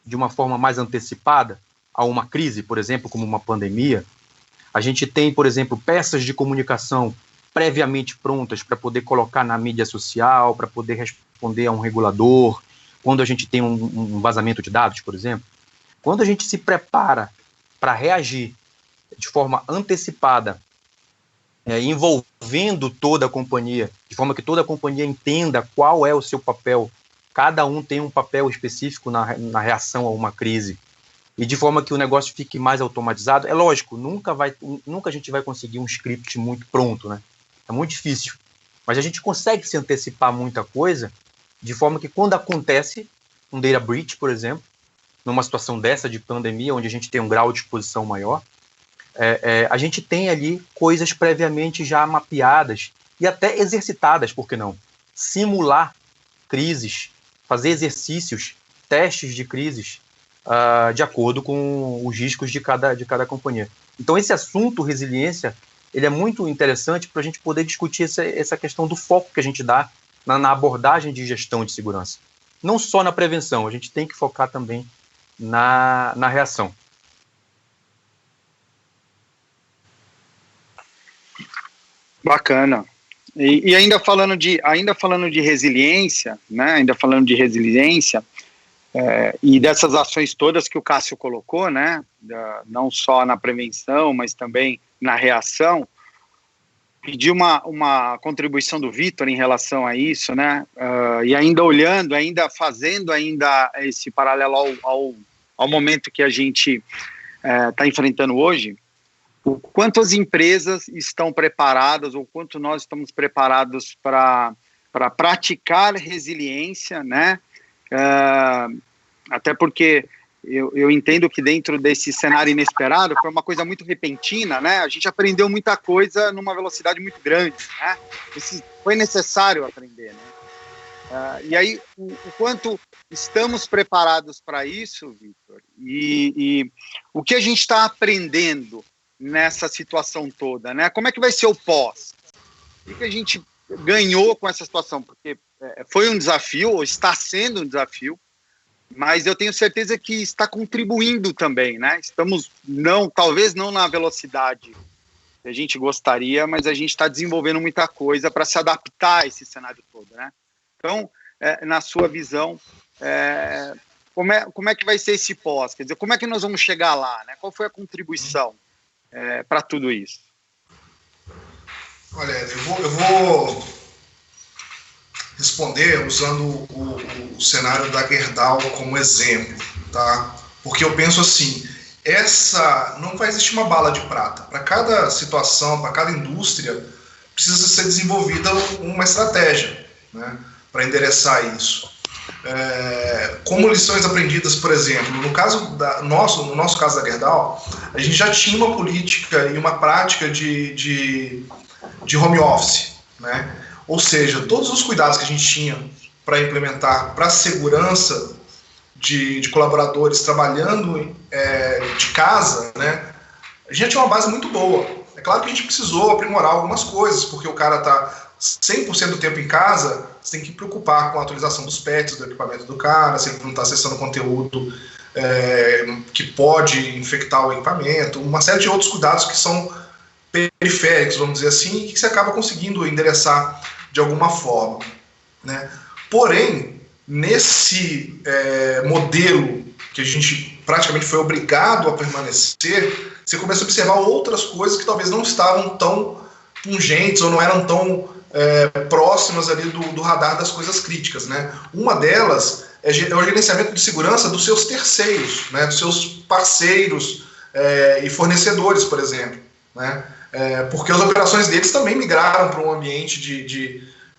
de uma forma mais antecipada a uma crise, por exemplo, como uma pandemia. A gente tem, por exemplo, peças de comunicação previamente prontas para poder colocar na mídia social, para poder responder a um regulador, quando a gente tem um vazamento de dados, por exemplo. Quando a gente se prepara para reagir de forma antecipada, envolvendo toda a companhia, de forma que toda a companhia entenda qual é o seu papel, cada um tem um papel específico na reação a uma crise, e de forma que o negócio fique mais automatizado. É lógico, nunca a gente vai conseguir um script muito pronto, né? É muito difícil. Mas a gente consegue se antecipar muita coisa, de forma que quando acontece um data breach, por exemplo, numa situação dessa de pandemia, onde a gente tem um grau de exposição maior, a gente tem ali coisas previamente já mapeadas e até exercitadas, por que não? Simular crises, fazer exercícios, testes de crises, de acordo com os riscos de cada companhia. Então, esse assunto, resiliência, ele é muito interessante para a gente poder discutir essa questão do foco que a gente dá na abordagem de gestão de segurança. Não só na prevenção, a gente tem que focar também na reação. Bacana. E ainda falando de resiliência, né? E dessas ações todas que o Cássio colocou, né? Não só na prevenção, mas também na reação. Pedi uma contribuição do Vitor em relação a isso, né? E ainda olhando, fazendo esse paralelo ao momento que a gente está enfrentando hoje, o quanto as empresas estão preparadas, ou quanto nós estamos preparados para praticar resiliência, né? Até porque eu entendo que dentro desse cenário inesperado foi uma coisa muito repentina, né? A gente aprendeu muita coisa numa velocidade muito grande, né? Foi necessário aprender, né? E aí, o quanto estamos preparados para isso, Vitor? E o que a gente está aprendendo nessa situação toda, né? Como é que vai ser o pós? O que a gente ganhou com essa situação? Porque foi um desafio, ou está sendo um desafio, mas eu tenho certeza que está contribuindo também, né? Estamos, talvez não na velocidade que a gente gostaria, mas a gente está desenvolvendo muita coisa para se adaptar a esse cenário todo, né? Então, na sua visão, como é que vai ser esse pós? Quer dizer, como é que nós vamos chegar lá, né? Qual foi a contribuição para tudo isso? Olha, eu vou responder usando o cenário da Gerdau como exemplo, tá? Porque eu penso assim, não vai existir uma bala de prata. Para cada situação, para cada indústria, precisa ser desenvolvida uma estratégia, né, para endereçar isso. Como lições aprendidas, por exemplo, no nosso caso da Gerdau, a gente já tinha uma política e uma prática de home office, né? Ou seja, todos os cuidados que a gente tinha para implementar para a segurança de colaboradores trabalhando de casa, né, a gente tinha uma base muito boa. É claro que a gente precisou aprimorar algumas coisas, porque o cara está 100% do tempo em casa, você tem que preocupar com a atualização dos patches do equipamento do cara, se ele não está acessando conteúdo que pode infectar o equipamento, uma série de outros cuidados que são periféricos, vamos dizer assim, e que você acaba conseguindo endereçar de alguma forma, né? Porém, nesse modelo que a gente praticamente foi obrigado a permanecer, você começa a observar outras coisas que talvez não estavam tão pungentes ou não eram tão próximas ali do radar das coisas críticas, né? Uma delas é o gerenciamento de segurança dos seus terceiros, né? Dos seus parceiros e fornecedores, por exemplo, né? Porque as operações deles também migraram para um ambiente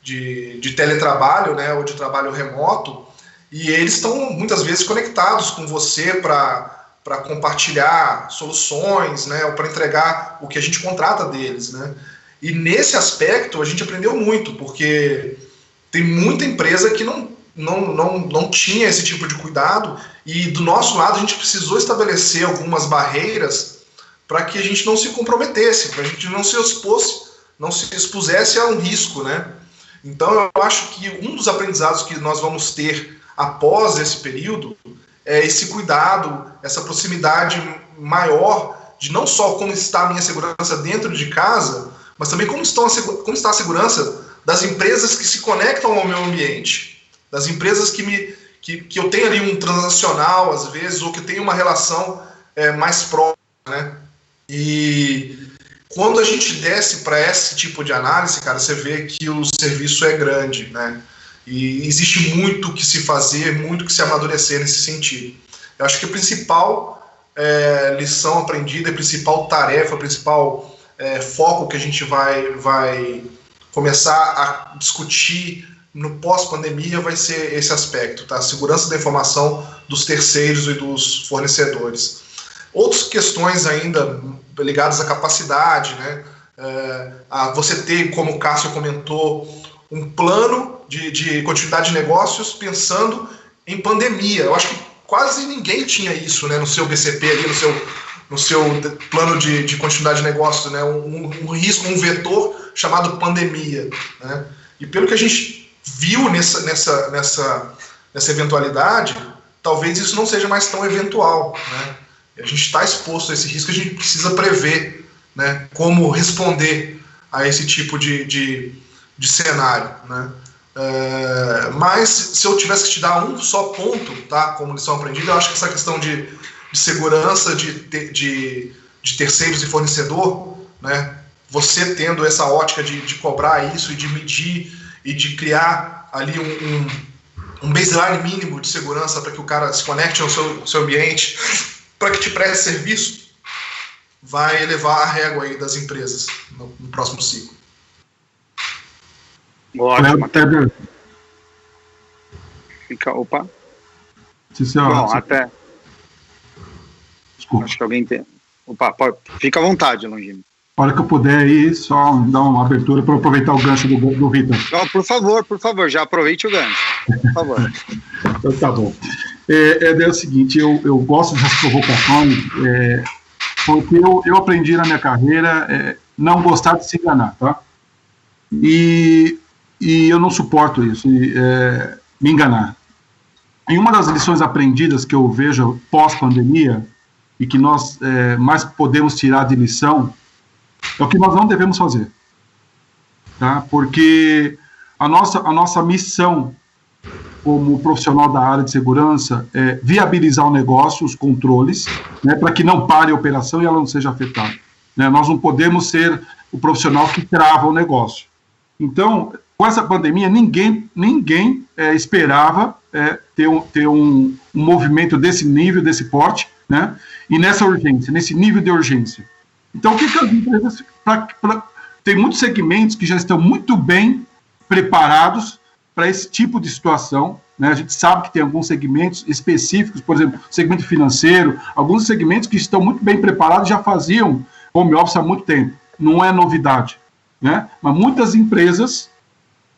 de teletrabalho, né, ou de trabalho remoto, e eles estão muitas vezes conectados com você para compartilhar soluções, né, ou para entregar o que a gente contrata deles, né. E nesse aspecto a gente aprendeu muito, porque tem muita empresa que não tinha esse tipo de cuidado, e do nosso lado a gente precisou estabelecer algumas barreiras para que a gente não se comprometesse, para a gente não se expusesse a um risco, né? Então eu acho que um dos aprendizados que nós vamos ter após esse período, esse cuidado, essa proximidade maior de não só como está a minha segurança dentro de casa, mas também como está a segurança das empresas que se conectam ao meu ambiente, das empresas que eu tenho ali um transacional, às vezes, ou que tenho uma relação mais próxima, né? E quando a gente desce para esse tipo de análise, cara, você vê que o serviço é grande, né? E existe muito que se fazer, muito que se amadurecer nesse sentido. Eu acho que a principal lição aprendida, a principal tarefa, o principal foco que a gente vai começar a discutir no pós-pandemia vai ser esse aspecto, tá? A segurança da informação dos terceiros e dos fornecedores. Outras questões ainda ligadas à capacidade, né? A você ter, como o Cássio comentou, um plano de continuidade de negócios pensando em pandemia. Eu acho que quase ninguém tinha isso, né, no seu BCP, ali, no seu plano de continuidade de negócios, né, um risco, um vetor chamado pandemia, né? E pelo que a gente viu nessa eventualidade, talvez isso não seja mais tão eventual, né? A gente está exposto a esse risco, a gente precisa prever, né, como responder a esse tipo de cenário, né? Mas se eu tivesse que te dar um só ponto, tá, como lição aprendida, eu acho que essa questão de segurança de terceiros e fornecedor, né, você tendo essa ótica de cobrar isso e de medir e de criar ali um baseline mínimo de segurança para que o cara se conecte ao seu ambiente, para que te preste serviço, vai elevar a régua aí das empresas no próximo ciclo. Ótimo. Opa. Bom, até... Desculpa. Acho que alguém tem... Opa, fica à vontade, Longino. A hora que eu puder aí, só dar uma abertura para aproveitar o gancho do Vitor. Por favor, já aproveite o gancho. Por favor. Então, tá bom. É o seguinte, eu gosto dessas provocações, porque eu aprendi na minha carreira não gostar de se enganar, tá? E eu não suporto isso, me enganar. E uma das lições aprendidas que eu vejo pós-pandemia, e que nós mais podemos tirar de lição, é o que nós não devemos fazer, tá? Porque a nossa missão como profissional da área de segurança é viabilizar o negócio, os controles, né, para que não pare a operação e ela não seja afetada, né? Nós não podemos ser o profissional que trava o negócio. Então, com essa pandemia, ninguém esperava ter um movimento desse nível, desse porte, né? E nessa urgência, nesse nível de urgência. Então, o que as empresas... Tem muitos segmentos que já estão muito bem preparados para esse tipo de situação, né? A gente sabe que tem alguns segmentos específicos, por exemplo, segmento financeiro, alguns segmentos que estão muito bem preparados, já faziam home office há muito tempo. Não é novidade, né? Mas muitas empresas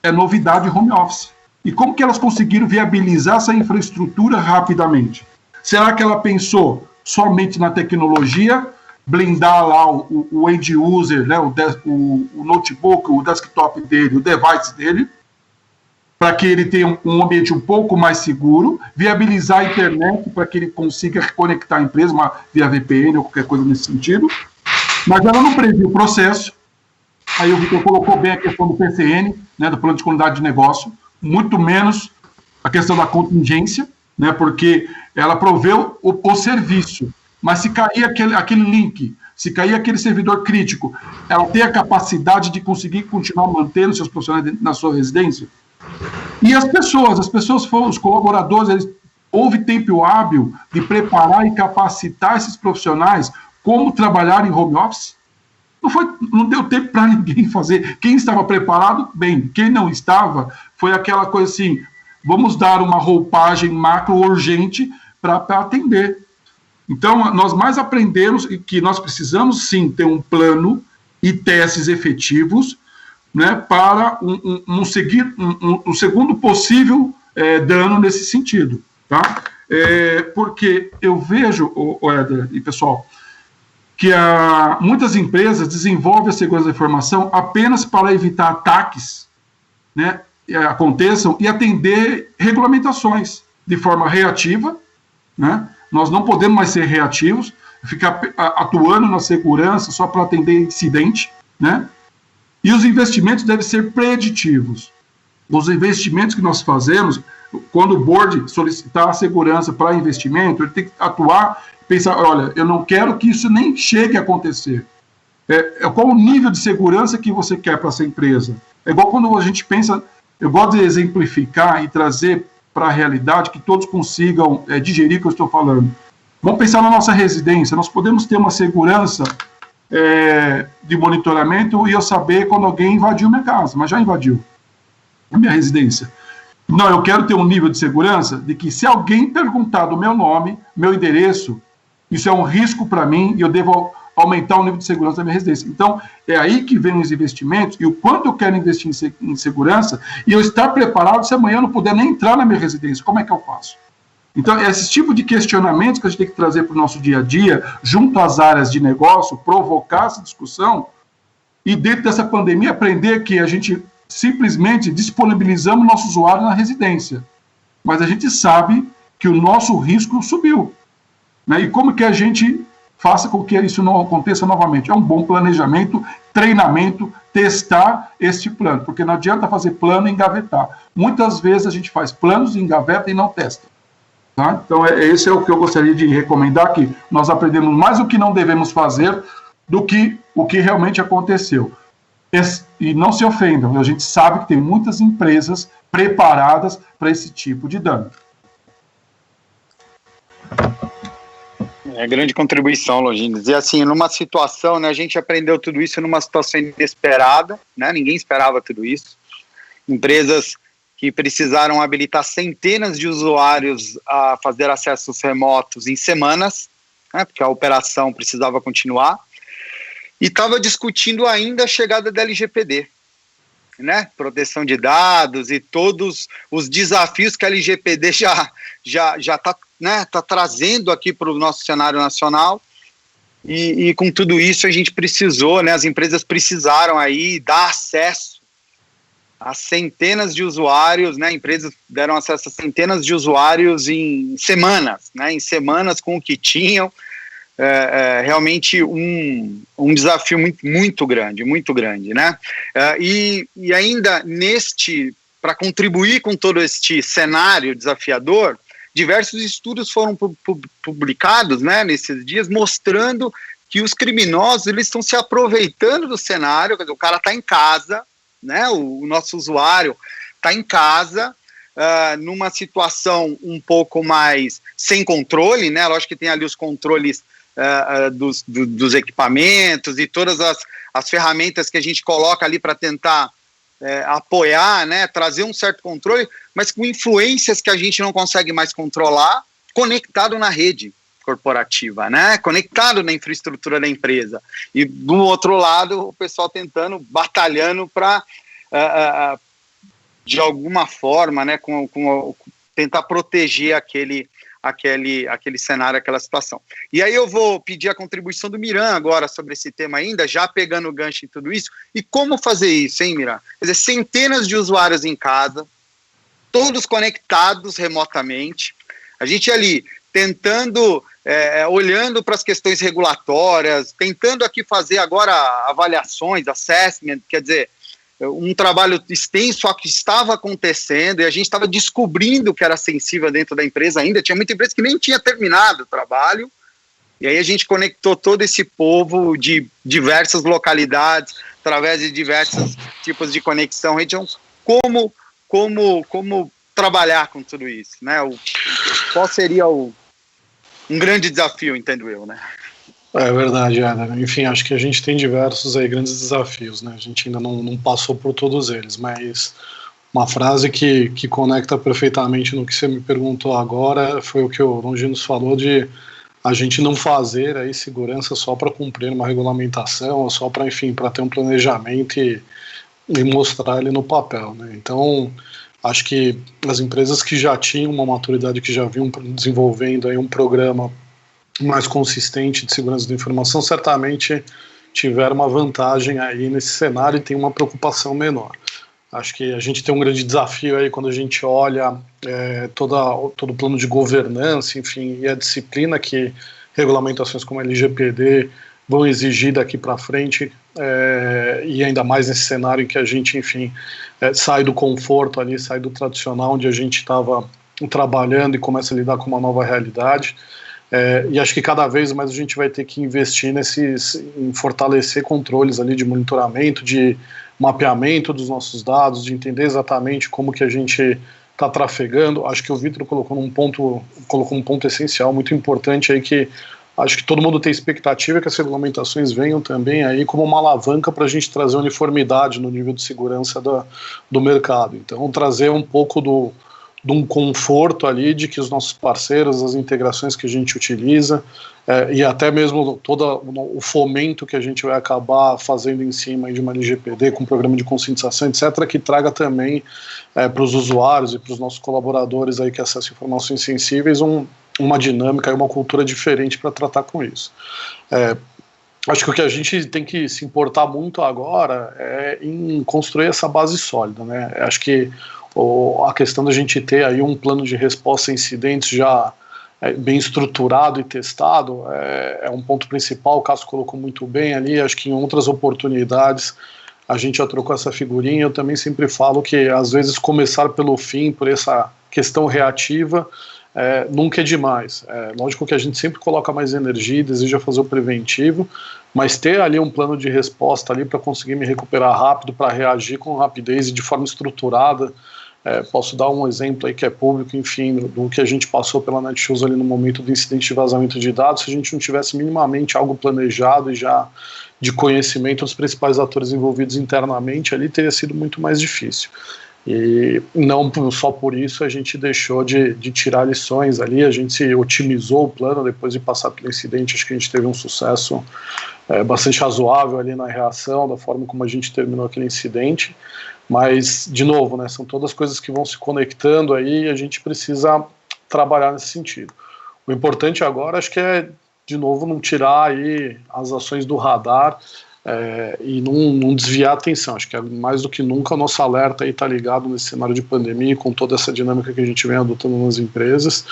é novidade home office. E como que elas conseguiram viabilizar essa infraestrutura rapidamente? Será que ela pensou somente na tecnologia, blindar lá o end user, né, o notebook, o desktop dele, o device dele, para que ele tenha um ambiente um pouco mais seguro, viabilizar a internet para que ele consiga conectar a empresa via VPN ou qualquer coisa nesse sentido, mas ela não previu o processo. Aí o Vitor colocou bem a questão do PCN, né, do plano de continuidade de negócio, muito menos a questão da contingência, né, porque ela proveu o serviço, mas se cair aquele link, se cair aquele servidor crítico, ela tem a capacidade de conseguir continuar mantendo seus profissionais na sua residência? E as pessoas foram, os colaboradores, houve tempo hábil de preparar e capacitar esses profissionais como trabalhar em home office? Não deu tempo para ninguém fazer. Quem estava preparado, bem. Quem não estava, foi aquela coisa assim, vamos dar uma roupagem macro urgente para atender. Então, nós mais aprendemos que nós precisamos, sim, ter um plano e testes efetivos, né, para um segundo possível dano nesse sentido, tá? Porque eu vejo, Éder e pessoal, que muitas empresas desenvolvem a segurança da informação apenas para evitar ataques, né, aconteçam e atender regulamentações. de forma reativa, né? Nós não podemos mais ser reativos, ficar atuando na segurança só para atender incidente, né? E os investimentos devem ser preditivos. Os investimentos que nós fazemos, quando o board solicitar a segurança para investimento, ele tem que atuar e pensar, olha, eu não quero que isso nem chegue a acontecer. Qual o nível de segurança que você quer para essa empresa? É igual quando a gente pensa, eu gosto de exemplificar e trazer para a realidade que todos consigam digerir o que eu estou falando. Vamos pensar na nossa residência, nós podemos ter uma segurança de monitoramento e eu saber quando alguém invadiu minha casa, mas já invadiu a minha residência. Não, eu quero ter um nível de segurança de que se alguém perguntar do meu nome, meu endereço, isso é um risco para mim e eu devo aumentar o nível de segurança da minha residência. Então, é aí que vem os investimentos e o quanto eu quero investir em segurança e eu estar preparado se amanhã eu não puder nem entrar na minha residência. Como é que eu faço? Então, esse tipo de questionamentos que a gente tem que trazer para o nosso dia a dia, junto às áreas de negócio, provocar essa discussão e dentro dessa pandemia aprender que a gente simplesmente disponibilizamos o nosso usuário na residência. Mas a gente sabe que o nosso risco subiu. Né? E como que a gente faça com que isso não aconteça novamente? É um bom planejamento, treinamento, testar este plano, porque não adianta fazer plano e engavetar. Muitas vezes a gente faz planos, engaveta e não testa. Tá? Então, esse é o que eu gostaria de recomendar, que nós aprendemos mais o que não devemos fazer do que o que realmente aconteceu. E não se ofendam, a gente sabe que tem muitas empresas preparadas para esse tipo de dano. Grande contribuição, Longines. E assim, numa situação, né, a gente aprendeu tudo isso numa situação inesperada, né, ninguém esperava tudo isso. Empresas que precisaram habilitar centenas de usuários a fazer acessos remotos em semanas, né, porque a operação precisava continuar, e estava discutindo ainda a chegada da LGPD, né, proteção de dados e todos os desafios que a LGPD já está, né, tá trazendo aqui para o nosso cenário nacional, e com tudo isso a gente precisou, né, as empresas precisaram aí dar acesso a centenas de usuários, né, empresas deram acesso a centenas de usuários em semanas, né, em semanas com o que tinham, realmente um desafio muito grande, né, e ainda para contribuir com todo este cenário desafiador, diversos estudos foram publicados, né, nesses dias, mostrando que os criminosos eles estão se aproveitando do cenário, quer dizer, o cara está em casa, né, o nosso usuário está em casa, numa situação um pouco mais sem controle, né, lógico que tem ali os controles dos equipamentos e todas as ferramentas que a gente coloca ali para tentar apoiar, né, trazer um certo controle, mas com influências que a gente não consegue mais controlar, conectado na rede corporativa, né, conectado na infraestrutura da empresa, e do outro lado o pessoal batalhando para de alguma forma, né, tentar proteger aquele cenário, aquela situação. E aí eu vou pedir a contribuição do Miran agora sobre esse tema ainda, já pegando o gancho em tudo isso, e como fazer isso, hein, Miran? Quer dizer, centenas de usuários em casa, todos conectados remotamente, a gente ali tentando, olhando para as questões regulatórias, tentando aqui fazer agora avaliações, assessment, quer dizer, um trabalho extenso que estava acontecendo e a gente estava descobrindo que era sensível dentro da empresa ainda, tinha muita empresa que nem tinha terminado o trabalho, e aí a gente conectou todo esse povo de diversas localidades, através de diversos tipos de conexão, como trabalhar com tudo isso, né? Qual seria um grande desafio, entendo eu, né? É verdade, enfim, acho que a gente tem diversos aí grandes desafios, né? A gente ainda não passou por todos eles, mas uma frase que conecta perfeitamente no que você me perguntou agora foi o que o Longinos falou de a gente não fazer aí segurança só para cumprir uma regulamentação, ou só para, enfim, para ter um planejamento e mostrar ele no papel, né? Então, acho que as empresas que já tinham uma maturidade, que já vinham desenvolvendo aí um programa mais consistente de segurança da informação, certamente tiveram uma vantagem aí nesse cenário e tem uma preocupação menor. Acho que a gente tem um grande desafio aí quando a gente olha todo o plano de governança, enfim, e a disciplina que regulamentações como a LGPD vão exigir daqui para frente, e ainda mais nesse cenário em que a gente, enfim, sai do conforto ali, sai do tradicional onde a gente estava trabalhando e começa a lidar com uma nova realidade. E acho que cada vez mais a gente vai ter que investir em fortalecer controles ali de monitoramento, de mapeamento dos nossos dados, de entender exatamente como que a gente está trafegando. Acho que o Vitor colocou um ponto essencial, muito importante aí, que acho que todo mundo tem expectativa que as regulamentações venham também aí como uma alavanca para a gente trazer uniformidade no nível de segurança do mercado. Então, trazer um pouco de um conforto ali de que os nossos parceiros, as integrações que a gente utiliza, e até mesmo todo o fomento que a gente vai acabar fazendo em cima de uma LGPD, com um programa de conscientização, etc., que traga também para os usuários e para os nossos colaboradores aí que acessam informações sensíveis uma dinâmica e uma cultura diferente para tratar com isso. Acho que o que a gente tem que se importar muito agora é em construir essa base sólida, né? Acho que a questão da gente ter aí um plano de resposta a incidentes já bem estruturado e testado é um ponto principal. O Cássio colocou muito bem ali. Acho que em outras oportunidades a gente já trocou essa figurinha. Eu também sempre falo que às vezes começar pelo fim, por essa questão reativa, nunca é demais. Lógico que a gente sempre coloca mais energia, deseja fazer o preventivo, mas ter ali um plano de resposta ali para conseguir me recuperar rápido, para reagir com rapidez e de forma estruturada. Posso dar um exemplo aí que é público, enfim, do que a gente passou pela Netshoes ali no momento do incidente de vazamento de dados. Se a gente não tivesse minimamente algo planejado e já de conhecimento dos principais atores envolvidos internamente, ali teria sido muito mais difícil. E não só por isso a gente deixou de tirar lições ali, a gente otimizou o plano depois de passar pelo incidente. Acho que a gente teve um sucesso bastante razoável ali na reação, da forma como a gente terminou aquele incidente. Mas, de novo, né, são todas coisas que vão se conectando aí e a gente precisa trabalhar nesse sentido. O importante agora, acho que é, de novo, não tirar aí as ações do radar e não desviar a atenção. Acho que é mais do que nunca o nosso alerta aí está ligado nesse cenário de pandemia, com toda essa dinâmica que a gente vem adotando nas empresas.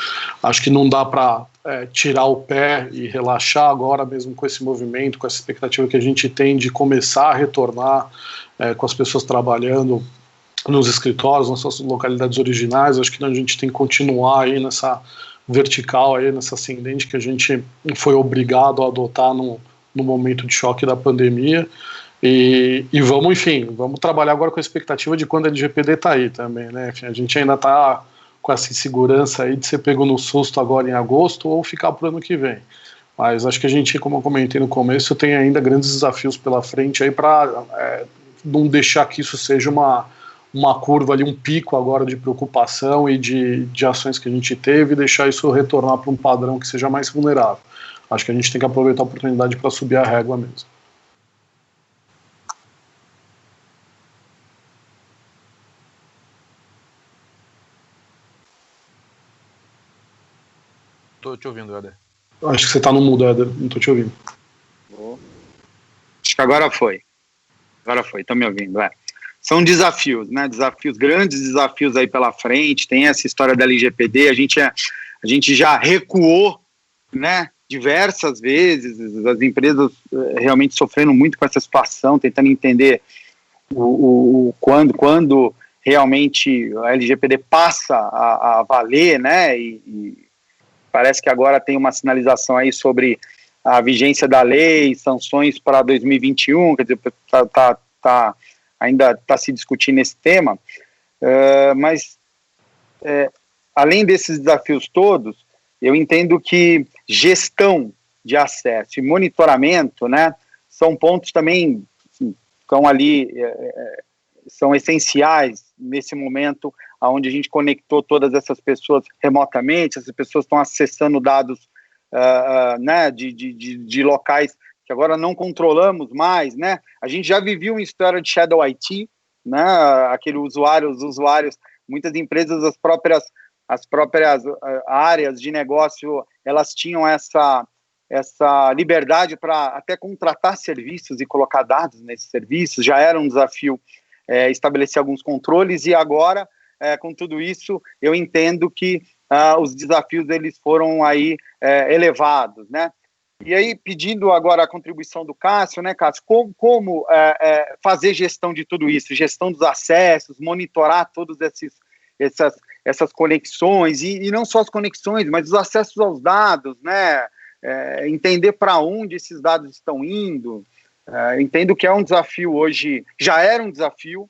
Acho que não dá para tirar o pé e relaxar agora, mesmo com esse movimento, com essa expectativa que a gente tem de começar a retornar com as pessoas trabalhando nos escritórios, nas suas localidades originais. Acho que a gente tem que continuar aí nessa vertical, aí, nessa ascendente que a gente foi obrigado a adotar no momento de choque da pandemia. E vamos trabalhar agora com a expectativa de quando a LGPD está aí também, né? Enfim, a gente ainda está com essa insegurança aí de ser pego no susto agora em agosto ou ficar para o ano que vem. Mas acho que a gente, como eu comentei no começo, tem ainda grandes desafios pela frente aí para não deixar que isso seja uma curva ali, um pico agora de preocupação e de ações que a gente teve, e deixar isso retornar para um padrão que seja mais vulnerável. Acho que a gente tem que aproveitar a oportunidade para subir a régua mesmo. Estou te ouvindo, Éder. Acho que você está no mudo, Éder, não estou te ouvindo. Acho que agora foi, estão me ouvindo, São desafios, né, grandes desafios aí pela frente. Tem essa história da LGPD, a gente já recuou, né, diversas vezes, as empresas realmente sofrendo muito com essa situação, tentando entender quando realmente a LGPD passa a valer, né, e parece que agora tem uma sinalização aí sobre a vigência da lei, sanções para 2021, quer dizer, ainda está se discutindo esse tema, mas além desses desafios todos, eu entendo que gestão de acesso e monitoramento, né, são pontos também que estão ali, são essenciais nesse momento onde a gente conectou todas essas pessoas remotamente. Essas pessoas estão acessando dados né, de locais que agora não controlamos mais, né? A gente já viveu uma história de Shadow IT, né? Os usuários, muitas empresas, as próprias áreas de negócio, elas tinham essa liberdade para até contratar serviços e colocar dados nesses serviços. Já era um desafio estabelecer alguns controles, e agora, com tudo isso, eu entendo que os desafios eles foram aí elevados, né? E aí, pedindo agora a contribuição do Cássio, né, Cássio, como fazer gestão de tudo isso, gestão dos acessos, monitorar todas essas conexões, e não só as conexões, mas os acessos aos dados, né, entender para onde esses dados estão indo. Entendo que é um desafio hoje, já era um desafio,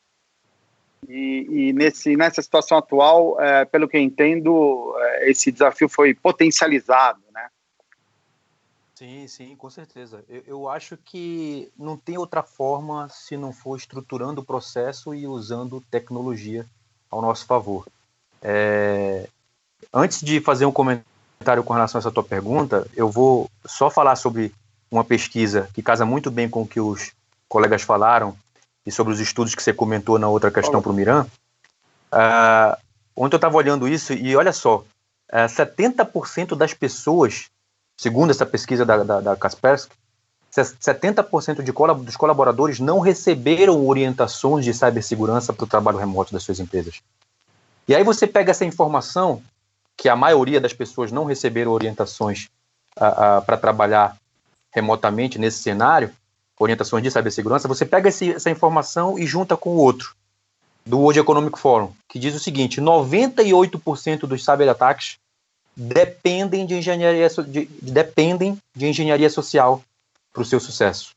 e nessa situação atual, pelo que eu entendo, esse desafio foi potencializado, né? Sim, com certeza. Eu acho que não tem outra forma se não for estruturando o processo e usando tecnologia ao nosso favor. Antes de fazer um comentário com relação a essa tua pergunta, eu vou só falar sobre uma pesquisa que casa muito bem com o que os colegas falaram e sobre os estudos que você comentou na outra questão para o Miran. Ontem eu estava olhando isso e olha só, 70% das pessoas, segundo essa pesquisa da Kaspersky, 70% dos colaboradores não receberam orientações de cibersegurança para o trabalho remoto das suas empresas. E aí você pega essa informação, que a maioria das pessoas não receberam orientações para trabalhar remotamente nesse cenário, orientações de cibersegurança, você pega essa informação e junta com o outro, do World Economic Forum, que diz o seguinte: 98% dos cyberataques dependem de engenharia social para o seu sucesso.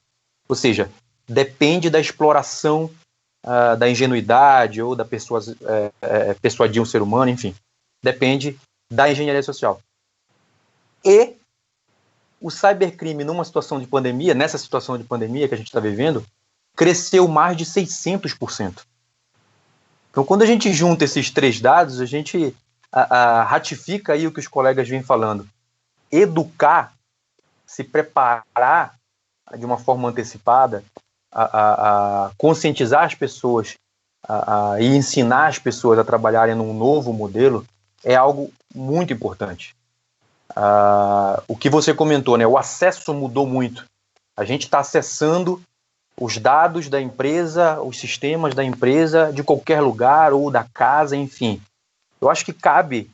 Ou seja, depende da exploração da ingenuidade ou da persuadir um ser humano, enfim. Depende da engenharia social. E o cybercrime nessa situação de pandemia que a gente está vivendo, cresceu mais de 600%. Então, quando a gente junta esses três dados, a gente ratifica aí o que os colegas vêm falando. Educar, se preparar de uma forma antecipada, conscientizar as pessoas e ensinar as pessoas a trabalharem num novo modelo é algo muito importante. O que você comentou, né? O acesso mudou muito. A gente está acessando os dados da empresa, os sistemas da empresa, de qualquer lugar ou da casa, enfim. Eu acho que cabe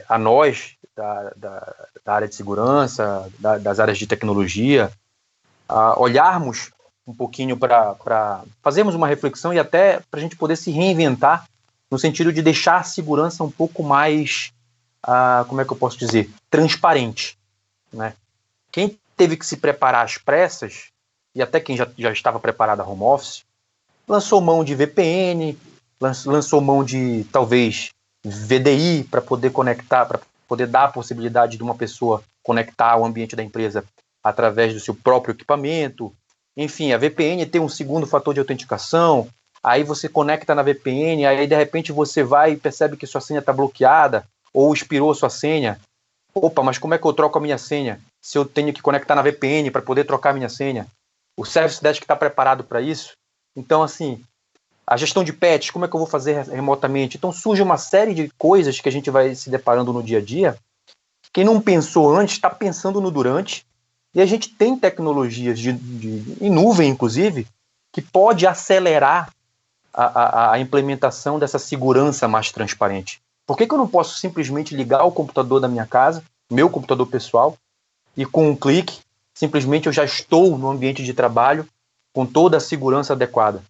a nós, da área de segurança, das áreas de tecnologia, olharmos um pouquinho para fazermos uma reflexão e até para a gente poder se reinventar no sentido de deixar a segurança um pouco mais, como é que eu posso dizer, transparente, né? Quem teve que se preparar às pressas, e até quem já estava preparado a home office, lançou mão de VPN, lançou mão de, talvez, VDI para poder conectar, para poder dar a possibilidade de uma pessoa conectar ao ambiente da empresa através do seu próprio equipamento. Enfim, a VPN tem um segundo fator de autenticação, aí você conecta na VPN, aí de repente você vai e percebe que sua senha está bloqueada, ou expirou sua senha. Opa, mas como é que eu troco a minha senha se eu tenho que conectar na VPN para poder trocar a minha senha? O Service Desk está preparado para isso? Então, assim, a gestão de patches, como é que eu vou fazer remotamente? Então surge uma série de coisas que a gente vai se deparando no dia a dia. Quem não pensou antes está pensando no durante. E a gente tem tecnologias em nuvem, inclusive, que pode acelerar a implementação dessa segurança mais transparente. Por que eu não posso simplesmente ligar o computador da minha casa, meu computador pessoal, e com um clique, simplesmente eu já estou no ambiente de trabalho com toda a segurança adequada?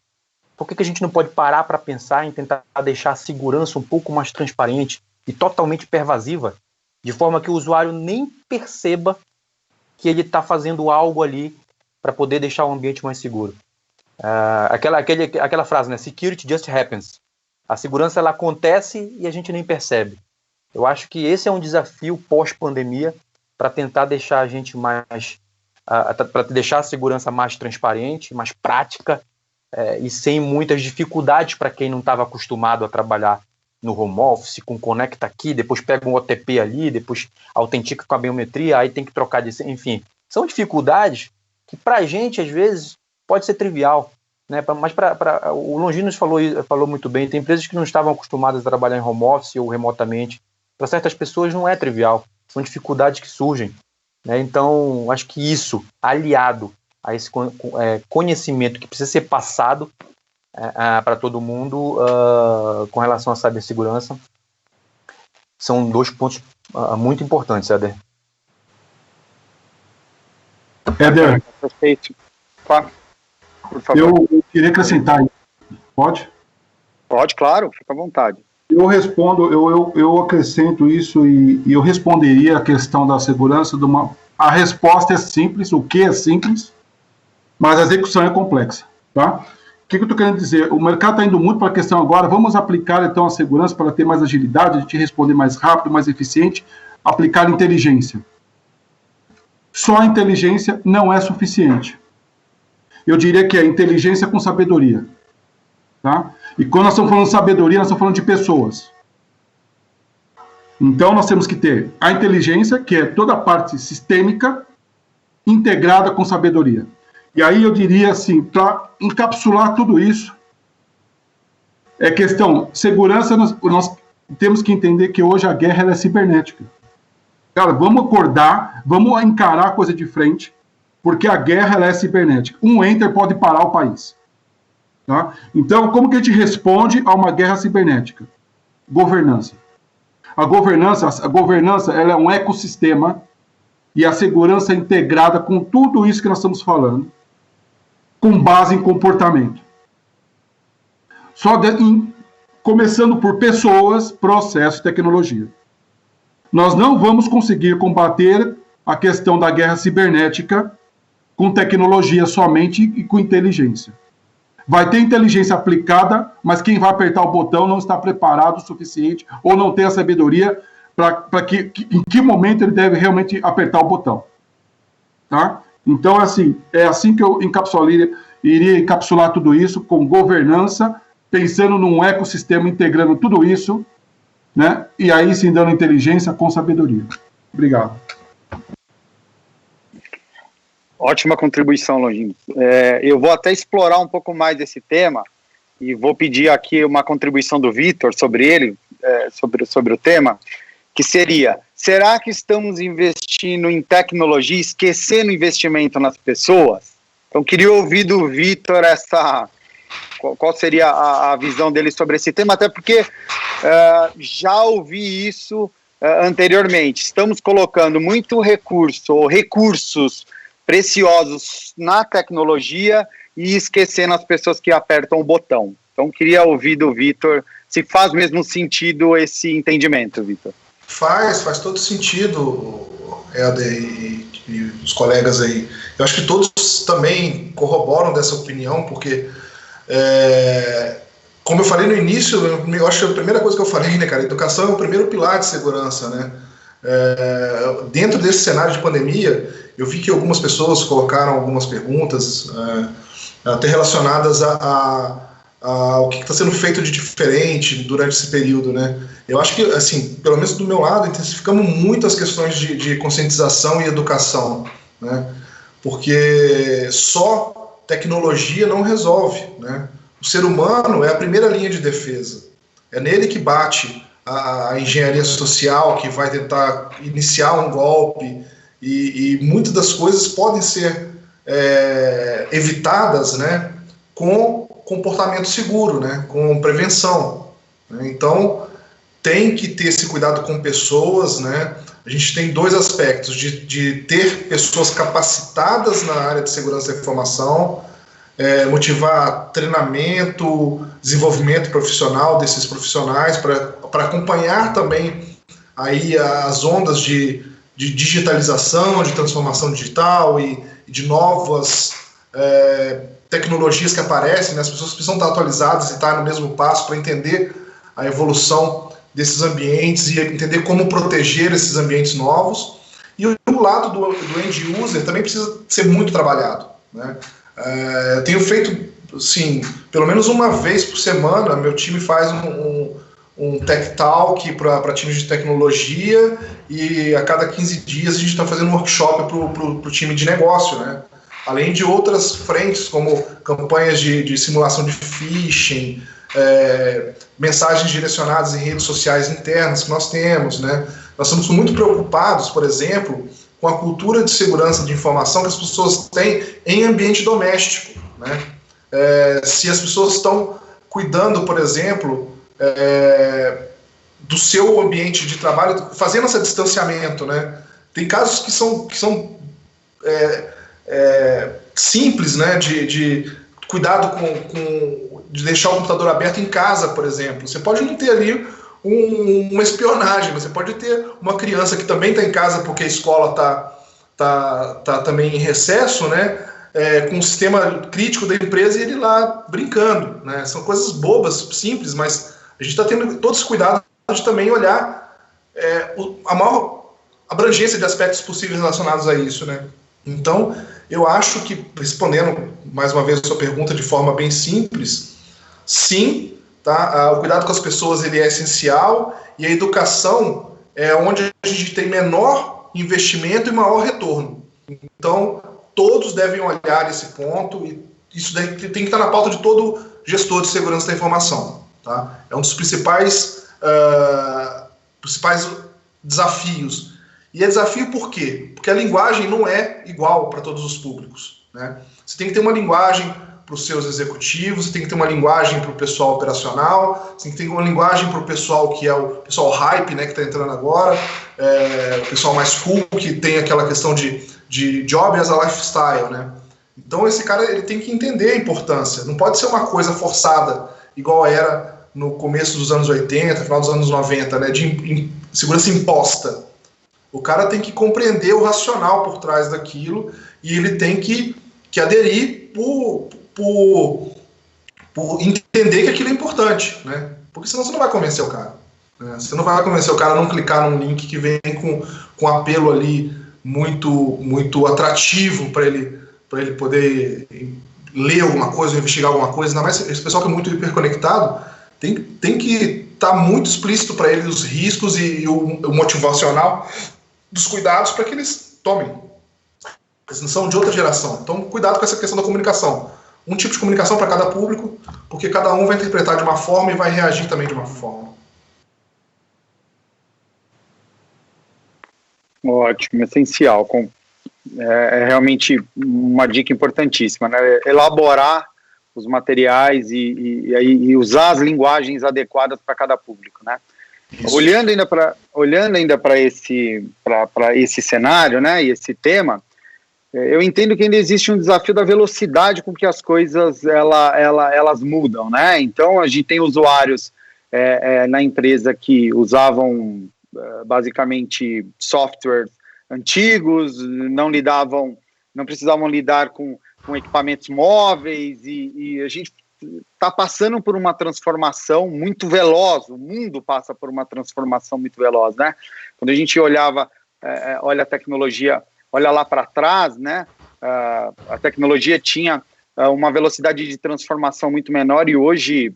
Por que a gente não pode parar para pensar em tentar deixar a segurança um pouco mais transparente e totalmente pervasiva, de forma que o usuário nem perceba que ele está fazendo algo ali para poder deixar o ambiente mais seguro? Aquela frase, né? Security just happens. A segurança ela acontece e a gente nem percebe. Eu acho que esse é um desafio pós-pandemia para tentar deixar a gente mais, para deixar a segurança mais transparente, mais prática e sem muitas dificuldades para quem não estava acostumado a trabalhar no home office, com conecta aqui, depois pega um OTP ali, depois autentica com a biometria, aí tem que trocar de senha, enfim. São dificuldades que para a gente, às vezes, pode ser trivial, né? Mas o Longinos falou muito bem, tem empresas que não estavam acostumadas a trabalhar em home office ou remotamente. Para certas pessoas não é trivial, são dificuldades que surgem, né? Então, acho que isso, aliado a esse conhecimento que precisa ser passado, para todo mundo com relação à cibersegurança. São 2 pontos muito importantes, Éder. Éder, Perfeito. Por favor. eu queria acrescentar. Pode? Pode, claro, fica à vontade. Eu respondo, eu acrescento isso e eu responderia a questão da segurança a resposta é simples, o que é simples, mas a execução é complexa, tá? O que eu estou querendo dizer? O mercado está indo muito para a questão agora, vamos aplicar então a segurança para ter mais agilidade, a gente responder mais rápido, mais eficiente, aplicar inteligência. Só a inteligência não é suficiente. Eu diria que é inteligência com sabedoria, tá? E quando nós estamos falando de sabedoria, nós estamos falando de pessoas. Então, nós temos que ter a inteligência, que é toda a parte sistêmica, integrada com sabedoria. E aí eu diria assim, para encapsular tudo isso, é questão, segurança, nós temos que entender que hoje a guerra ela é cibernética. Cara, vamos acordar, vamos encarar a coisa de frente, porque a guerra ela é cibernética. Um enter pode parar o país. Tá? Então, como que a gente responde a uma guerra cibernética? Governança. A governança ela é um ecossistema e a segurança é integrada com tudo isso que nós estamos falando, com base em comportamento. Começando por pessoas, processo e tecnologia. Nós não vamos conseguir combater a questão da guerra cibernética com tecnologia somente e com inteligência. Vai ter inteligência aplicada, mas quem vai apertar o botão não está preparado o suficiente ou não tem a sabedoria para em que momento ele deve realmente apertar o botão. Tá? Então, é assim que eu iria encapsular tudo isso com governança, pensando num ecossistema integrando tudo isso, né? E aí sim dando inteligência com sabedoria. Obrigado. Ótima contribuição, Longino. Eu vou até explorar um pouco mais desse tema e vou pedir aqui uma contribuição do Vitor sobre o tema, que seria, será que estamos investindo em tecnologia, esquecendo investimento nas pessoas? Então, queria ouvir do Vitor qual seria a visão dele sobre esse tema, até porque já ouvi isso anteriormente. Estamos colocando muito recurso ou recursos preciosos na tecnologia e esquecendo as pessoas que apertam o botão. Então, queria ouvir do Vitor se faz mesmo sentido esse entendimento, Vitor. Faz todo sentido, Éder e os colegas aí. Eu acho que todos também corroboram dessa opinião, porque, como eu falei no início, eu acho que a primeira coisa que eu falei, né, cara, educação é o primeiro pilar de segurança, né? Dentro desse cenário de pandemia, eu vi que algumas pessoas colocaram algumas perguntas até relacionadas ao que está sendo feito de diferente durante esse período, né? Eu acho que, assim, pelo menos do meu lado, intensificamos muito as questões de conscientização e educação, né? Porque só tecnologia não resolve, né? O ser humano é a primeira linha de defesa. É nele que bate a engenharia social, que vai tentar iniciar um golpe, e muitas das coisas podem ser evitadas, né, com comportamento seguro, né, com prevenção, né? Então, tem que ter esse cuidado com pessoas, né? A gente tem 2 aspectos, de ter pessoas capacitadas na área de segurança da informação, motivar treinamento, desenvolvimento profissional desses profissionais, para acompanhar também aí as ondas de digitalização, de transformação digital e de novas tecnologias que aparecem, né? As pessoas precisam estar atualizadas e estar no mesmo passo para entender a evolução desses ambientes e entender como proteger esses ambientes novos. E o lado do end user também precisa ser muito trabalhado, né? Eu tenho feito, assim, pelo menos uma vez por semana, meu time faz um Tech Talk para times de tecnologia, e a cada 15 dias a gente está fazendo um workshop para o time de negócio, né? Além de outras frentes, como campanhas de simulação de phishing, mensagens direcionadas em redes sociais internas que nós temos, né? Nós estamos muito preocupados, por exemplo, com a cultura de segurança de informação que as pessoas têm em ambiente doméstico, né? se as pessoas estão cuidando, por exemplo, do seu ambiente de trabalho, fazendo esse distanciamento, né? Tem casos que são simples, né? De cuidado de deixar o computador aberto em casa, por exemplo. Você pode não ter ali uma espionagem, mas você pode ter uma criança que também está em casa porque a escola tá também em recesso, né? Com o sistema crítico da empresa e ele lá brincando, né? São coisas bobas, simples, mas a gente está tendo todo esse cuidado de também olhar a maior abrangência de aspectos possíveis relacionados a isso, né? Então, eu acho que, respondendo mais uma vez a sua pergunta de forma bem simples, sim, tá? O cuidado com as pessoas ele é essencial, e a educação é onde a gente tem menor investimento e maior retorno. Então, todos devem olhar esse ponto, e isso tem que estar na pauta de todo gestor de segurança da informação. Tá? É um dos principais desafios. E é desafio por quê? Porque a linguagem não é igual para todos os públicos. Né? Você tem que ter uma linguagem para os seus executivos, você tem que ter uma linguagem para o pessoal operacional, você tem que ter uma linguagem para o pessoal que é o pessoal hype, né, que está entrando agora, o pessoal mais cool, que tem aquela questão de job as a lifestyle. Né? Então esse cara ele tem que entender a importância. Não pode ser uma coisa forçada, igual era no começo dos anos 80, final dos anos 90, né, de segurança imposta. O cara tem que compreender o racional por trás daquilo e ele tem que aderir por entender que aquilo é importante, né? Porque senão você não vai convencer o cara. Né? Você não vai convencer o cara a não clicar num link que vem com apelo ali muito atrativo para ele poder ler alguma coisa ou investigar alguma coisa. Ainda mais esse pessoal que é muito hiperconectado, tem que estar muito explícito para ele os riscos e o motivacional dos cuidados para que eles tomem. Eles não são de outra geração. Então, cuidado com essa questão da comunicação. Um tipo de comunicação para cada público, porque cada um vai interpretar de uma forma e vai reagir também de uma forma. Ótimo, essencial. É realmente uma dica importantíssima, né? Elaborar os materiais e usar as linguagens adequadas para cada público, né? Isso. Olhando ainda para esse cenário, né, e esse tema, eu entendo que ainda existe um desafio da velocidade com que as coisas elas mudam, né? Então a gente tem usuários na empresa que usavam basicamente softwares antigos, não precisavam lidar com equipamentos móveis e a gente está passando por uma transformação muito veloz, o mundo passa por uma transformação muito veloz, né? Quando a gente olha a tecnologia, olha lá para trás, né? A tecnologia tinha uma velocidade de transformação muito menor e hoje,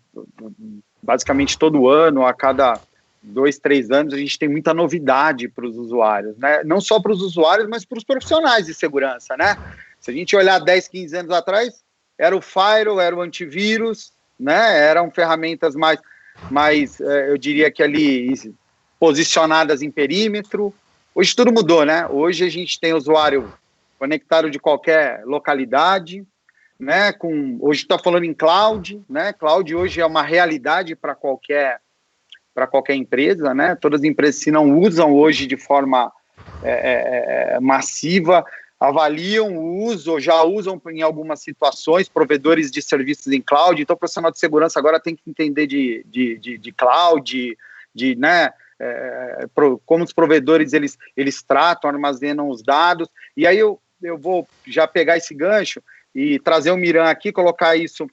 basicamente todo ano, a cada 2, 3 anos, a gente tem muita novidade para os usuários, né? Não só para os usuários, mas para os profissionais de segurança, né? Se a gente olhar 10, 15 anos atrás, era o firewall, era o antivírus, né? Eram ferramentas mais eu diria que ali posicionadas em perímetro. Hoje tudo mudou, né? Hoje a gente tem usuário conectado de qualquer localidade, né? Hoje está falando em cloud, né? Cloud hoje é uma realidade para qualquer empresa, né? Todas as empresas, se não usam hoje de forma massiva, avaliam o uso, ou já usam em algumas situações, provedores de serviços em cloud. Então o profissional de segurança agora tem que entender de cloud, né? Como os provedores eles tratam, armazenam os dados. E aí eu vou já pegar esse gancho e trazer o Miran aqui, colocar isso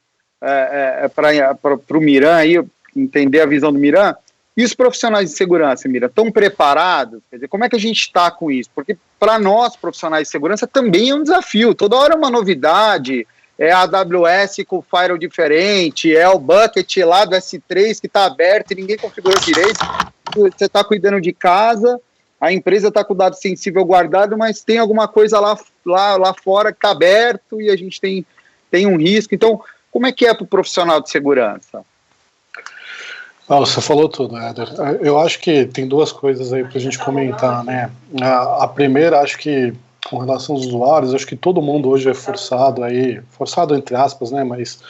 para o Miran aí, entender a visão do Miran. E os profissionais de segurança, Miran, estão preparados? Quer dizer, como é que a gente está com isso? Porque para nós, profissionais de segurança, também é um desafio. Toda hora é uma novidade, é a AWS com firewall diferente, é o bucket lá do S3 que está aberto e ninguém configurou direito. Você está cuidando de casa, a empresa está com o dado sensível guardado, mas tem alguma coisa lá fora que está aberto e a gente tem um risco. Então, como é que é para o profissional de segurança? Você falou tudo, Éder. Eu acho que tem duas coisas aí para a gente comentar, né? A primeira, acho que com relação aos usuários, acho que todo mundo hoje é forçado entre aspas, né, mas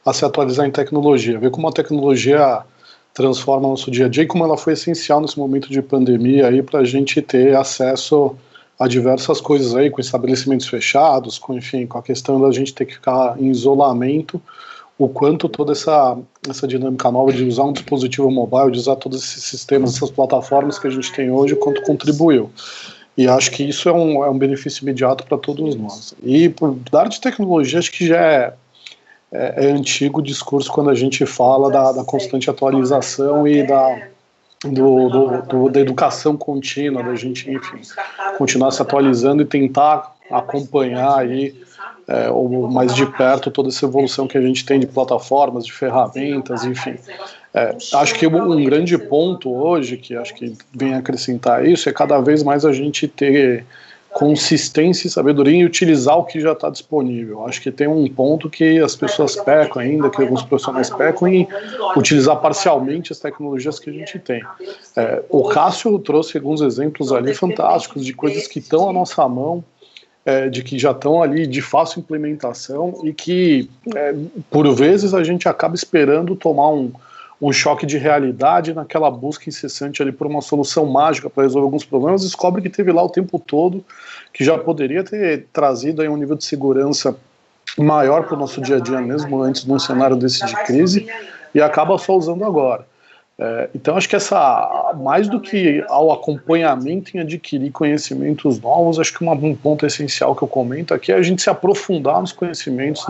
a se atualizar em tecnologia, ver como a tecnologia transforma o nosso dia a dia e como ela foi essencial nesse momento de pandemia aí para a gente ter acesso a diversas coisas aí, com estabelecimentos fechados, com a questão da gente ter que ficar em isolamento, o quanto toda essa dinâmica nova de usar um dispositivo mobile, de usar todos esses sistemas, essas plataformas que a gente tem hoje, o quanto contribuiu. E acho que isso é um benefício imediato para todos nós. E por dar de tecnologia, acho que já é antigo o discurso quando a gente fala da constante atualização e da educação contínua, da gente, enfim, continuar se atualizando e tentar acompanhar aí mais de perto toda essa evolução que a gente tem de plataformas, de ferramentas, enfim. Acho que um grande ponto hoje, que acho que vem acrescentar isso, é cada vez mais a gente ter consistência e sabedoria em utilizar o que já está disponível. Acho que tem um ponto que as pessoas pecam ainda, que alguns profissionais pecam em utilizar parcialmente as tecnologias que a gente tem. O Cássio trouxe alguns exemplos ali fantásticos de coisas que estão à nossa mão, de que já estão ali de fácil implementação e que, por vezes, a gente acaba esperando tomar um choque de realidade naquela busca incessante ali por uma solução mágica para resolver alguns problemas, descobre que teve lá o tempo todo, que já poderia ter trazido aí um nível de segurança maior para o nosso dia a dia mesmo, antes de um cenário desse de crise, e acaba só usando agora. Então acho que mais do que ao acompanhamento em adquirir conhecimentos novos, acho que um ponto essencial que eu comento aqui é a gente se aprofundar nos conhecimentos,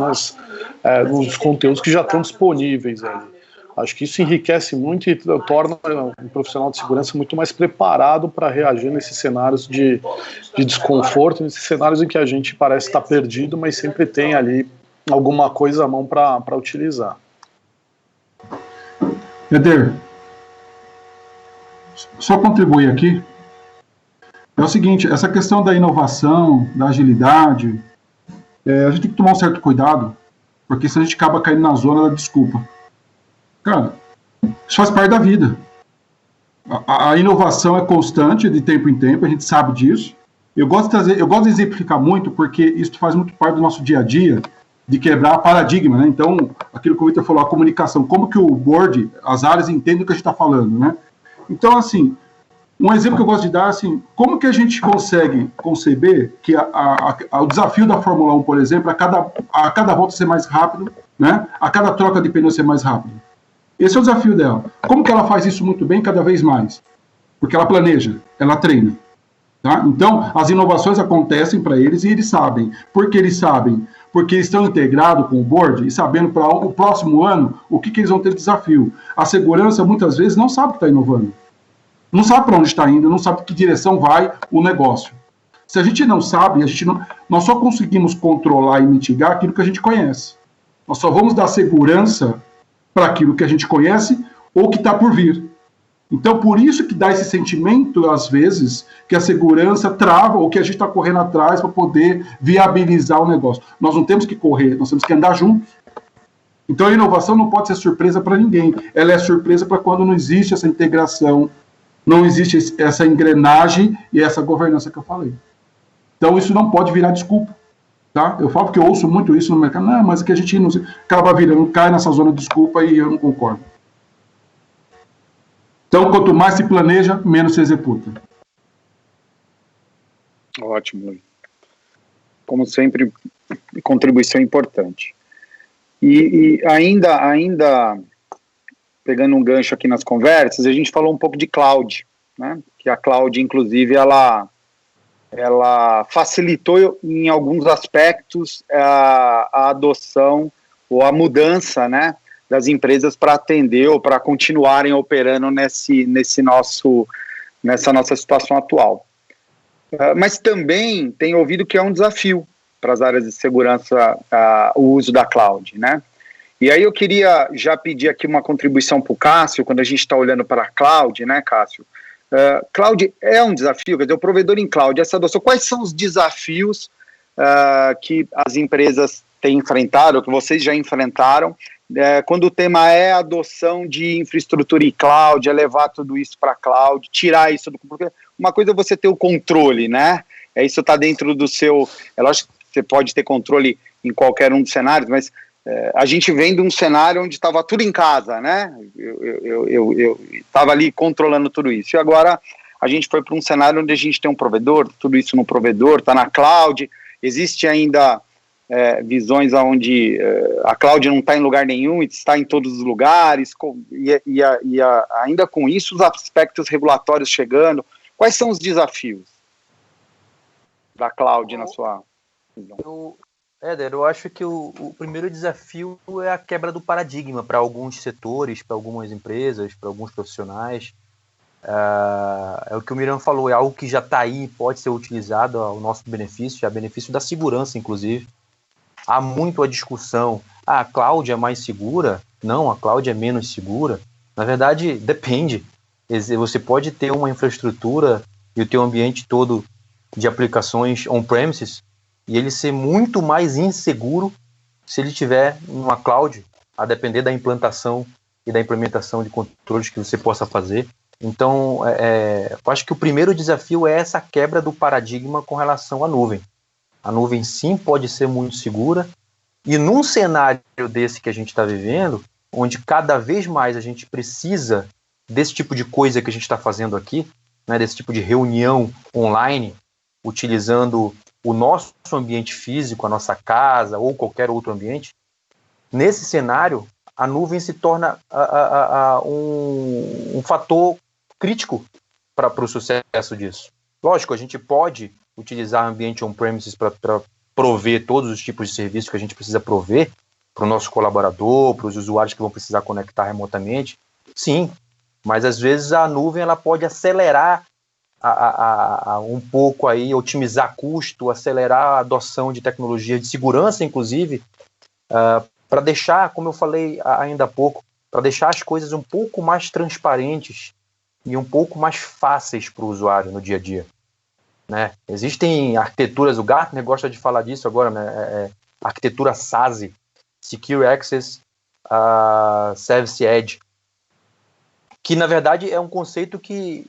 nos conteúdos que já estão disponíveis ali. Acho que isso enriquece muito e torna um profissional de segurança muito mais preparado para reagir nesses cenários de desconforto, nesses cenários em que a gente parece estar perdido, mas sempre tem ali alguma coisa à mão para utilizar. Eder, só contribuir aqui. É o seguinte, essa questão da inovação, da agilidade, a gente tem que tomar um certo cuidado, porque senão a gente acaba caindo na zona da desculpa. Cara, isso faz parte da vida. A inovação é constante, de tempo em tempo, a gente sabe disso. Eu gosto de exemplificar muito, porque isso faz muito parte do nosso dia a dia, de quebrar paradigma, né? Então, aquilo que o Victor falou, a comunicação, como que o board, as áreas entendem o que a gente está falando, né? Então, assim, um exemplo que eu gosto de dar, assim, como que a gente consegue conceber que o desafio da Fórmula 1, por exemplo, a cada volta ser mais rápido, né? A cada troca de pneu ser mais rápido. Esse é o desafio dela. Como que ela faz isso muito bem cada vez mais? Porque ela planeja, ela treina. Tá? Então, as inovações acontecem para eles e eles sabem. Por que eles sabem? Porque eles estão integrados com o board e sabendo para o próximo ano o que eles vão ter de desafio. A segurança, muitas vezes, não sabe que está inovando. Não sabe para onde está indo, não sabe que direção vai o negócio. Se a gente não sabe, nós só conseguimos controlar e mitigar aquilo que a gente conhece. Nós só vamos dar segurança para aquilo que a gente conhece ou que está por vir. Então, por isso que dá esse sentimento, às vezes, que a segurança trava ou que a gente está correndo atrás para poder viabilizar o negócio. Nós não temos que correr, nós temos que andar juntos. Então, a inovação não pode ser surpresa para ninguém. Ela é surpresa para quando não existe essa integração, não existe essa engrenagem e essa governança que eu falei. Então, isso não pode virar desculpa. Tá? Eu falo porque eu ouço muito isso no mercado, não, mas é que a gente não acaba virando, cai nessa zona de desculpa e eu não concordo. Então, quanto mais se planeja, menos se executa. Ótimo. Como sempre, contribuição importante. E ainda pegando um gancho aqui nas conversas, a gente falou um pouco de cloud, né? Que a cloud, inclusive, ela facilitou em alguns aspectos a adoção ou a mudança, né, das empresas para atender ou para continuarem operando nessa nossa situação atual. Mas também tem ouvido que é um desafio para as áreas de segurança o uso da cloud, né? E aí eu queria já pedir aqui uma contribuição para o Cássio, quando a gente está olhando para a cloud, né, Cássio? Cloud é um desafio, quer dizer, o provedor em cloud, essa adoção, quais são os desafios que as empresas têm enfrentado, ou que vocês já enfrentaram, quando o tema é a adoção de infraestrutura em cloud, é levar tudo isso para cloud, tirar isso do... Porque uma coisa é você ter o controle, né, Isso está dentro do seu... É lógico que você pode ter controle em qualquer um dos cenários, mas a gente vem de um cenário onde estava tudo em casa, né? Eu estava ali controlando tudo isso. E agora a gente foi para um cenário onde a gente tem um provedor, tudo isso no provedor, está na cloud. Existe ainda visões onde a cloud não está em lugar nenhum, está em todos os lugares, ainda com isso os aspectos regulatórios chegando. Quais são os desafios da cloud na sua visão? Éder, eu acho que o primeiro desafio é a quebra do paradigma para alguns setores, para algumas empresas, para alguns profissionais. É o que o Miriam falou, é algo que já está aí, pode ser utilizado ao nosso benefício, a benefício da segurança, inclusive. Há muito a discussão, a cloud é mais segura? Não, a cloud é menos segura. Na verdade, depende. Você pode ter uma infraestrutura e o teu ambiente todo de aplicações on-premises e ele ser muito mais inseguro se ele tiver uma cloud, a depender da implantação e da implementação de controles que você possa fazer. Então, eu acho que o primeiro desafio é essa quebra do paradigma com relação à nuvem. A nuvem, sim, pode ser muito segura, e num cenário desse que a gente está vivendo, onde cada vez mais a gente precisa desse tipo de coisa que a gente está fazendo aqui, né, desse tipo de reunião online, utilizando o nosso ambiente físico, a nossa casa ou qualquer outro ambiente, nesse cenário, a nuvem se torna um fator crítico para o sucesso disso. Lógico, a gente pode utilizar ambiente on-premises para prover todos os tipos de serviços que a gente precisa prover para o nosso colaborador, para os usuários que vão precisar conectar remotamente. Sim, mas às vezes a nuvem ela pode acelerar um pouco aí, otimizar custo, acelerar a adoção de tecnologia de segurança, inclusive, para deixar, como eu falei ainda há pouco, para deixar as coisas um pouco mais transparentes e um pouco mais fáceis para o usuário no dia a dia. Né? Existem arquiteturas, o Gartner gosta de falar disso agora, né? Arquitetura SASE, Secure Access Service Edge, que na verdade é um conceito que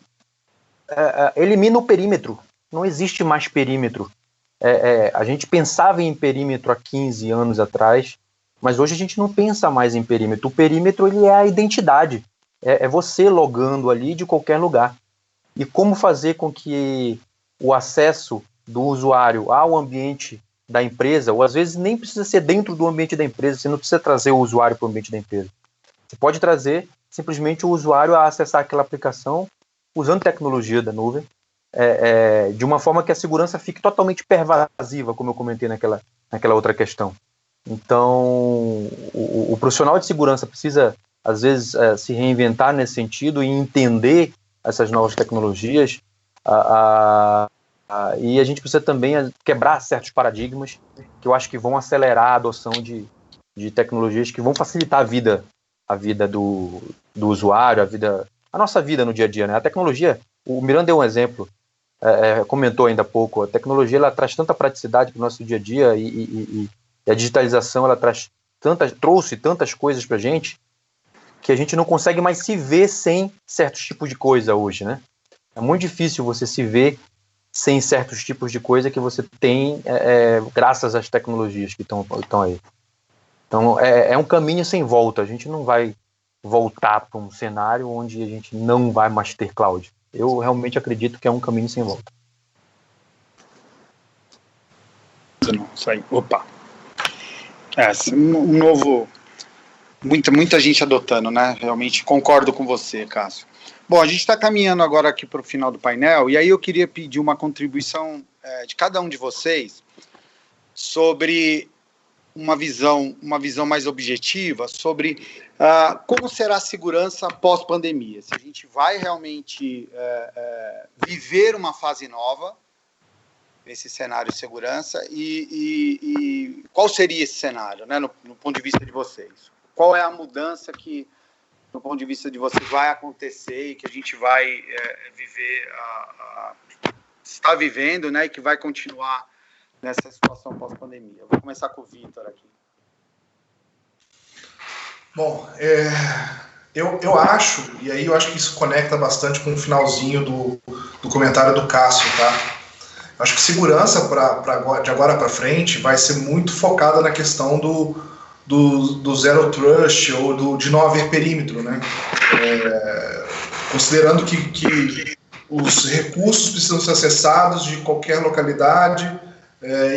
elimina o perímetro. Não existe mais perímetro. A gente pensava em perímetro há 15 anos atrás, mas hoje a gente não pensa mais em perímetro. O perímetro ele é a identidade. É você logando ali de qualquer lugar. E como fazer com que o acesso do usuário ao ambiente da empresa, ou às vezes nem precisa ser dentro do ambiente da empresa, você não precisa trazer o usuário para o ambiente da empresa. Você pode trazer simplesmente o usuário a acessar aquela aplicação usando tecnologia da nuvem, de uma forma que a segurança fique totalmente pervasiva, como eu comentei naquela outra questão. Então, o profissional de segurança precisa, às vezes, se reinventar nesse sentido e entender essas novas tecnologias, e a gente precisa também quebrar certos paradigmas que eu acho que vão acelerar a adoção de tecnologias que vão facilitar a vida do usuário, a nossa vida no dia a dia, né? A tecnologia, o Miranda deu um exemplo, comentou ainda há pouco, a tecnologia ela traz tanta praticidade para o nosso dia a dia e a digitalização ela trouxe tantas coisas para a gente que a gente não consegue mais se ver sem certos tipos de coisa hoje, né? É muito difícil você se ver sem certos tipos de coisa que você tem graças às tecnologias que estão aí. Então, é um caminho sem volta. A gente não vai voltar para um cenário onde a gente não vai mais ter cloud. Eu realmente acredito que é um caminho sem volta. Isso aí. Opa. Um novo... Muita gente adotando, né? Realmente concordo com você, Cássio. Bom, a gente está caminhando agora aqui para o final do painel, e aí eu queria pedir uma contribuição de cada um de vocês sobre uma visão mais objetiva sobre como será a segurança pós-pandemia. Se a gente vai realmente viver uma fase nova nesse cenário de segurança e qual seria esse cenário, né, no ponto de vista de vocês? Qual é a mudança que, do ponto de vista de vocês, vai acontecer e que a gente vai viver, está vivendo, né, e que vai continuar nessa situação pós-pandemia? Eu vou começar com o Vitor aqui. Bom, eu acho, e aí eu acho que isso conecta bastante com o finalzinho do comentário do Cássio, tá? Acho que segurança de agora para frente vai ser muito focada na questão do Zero Trust ou de não haver perímetro, né? Considerando que os recursos precisam ser acessados de qualquer localidade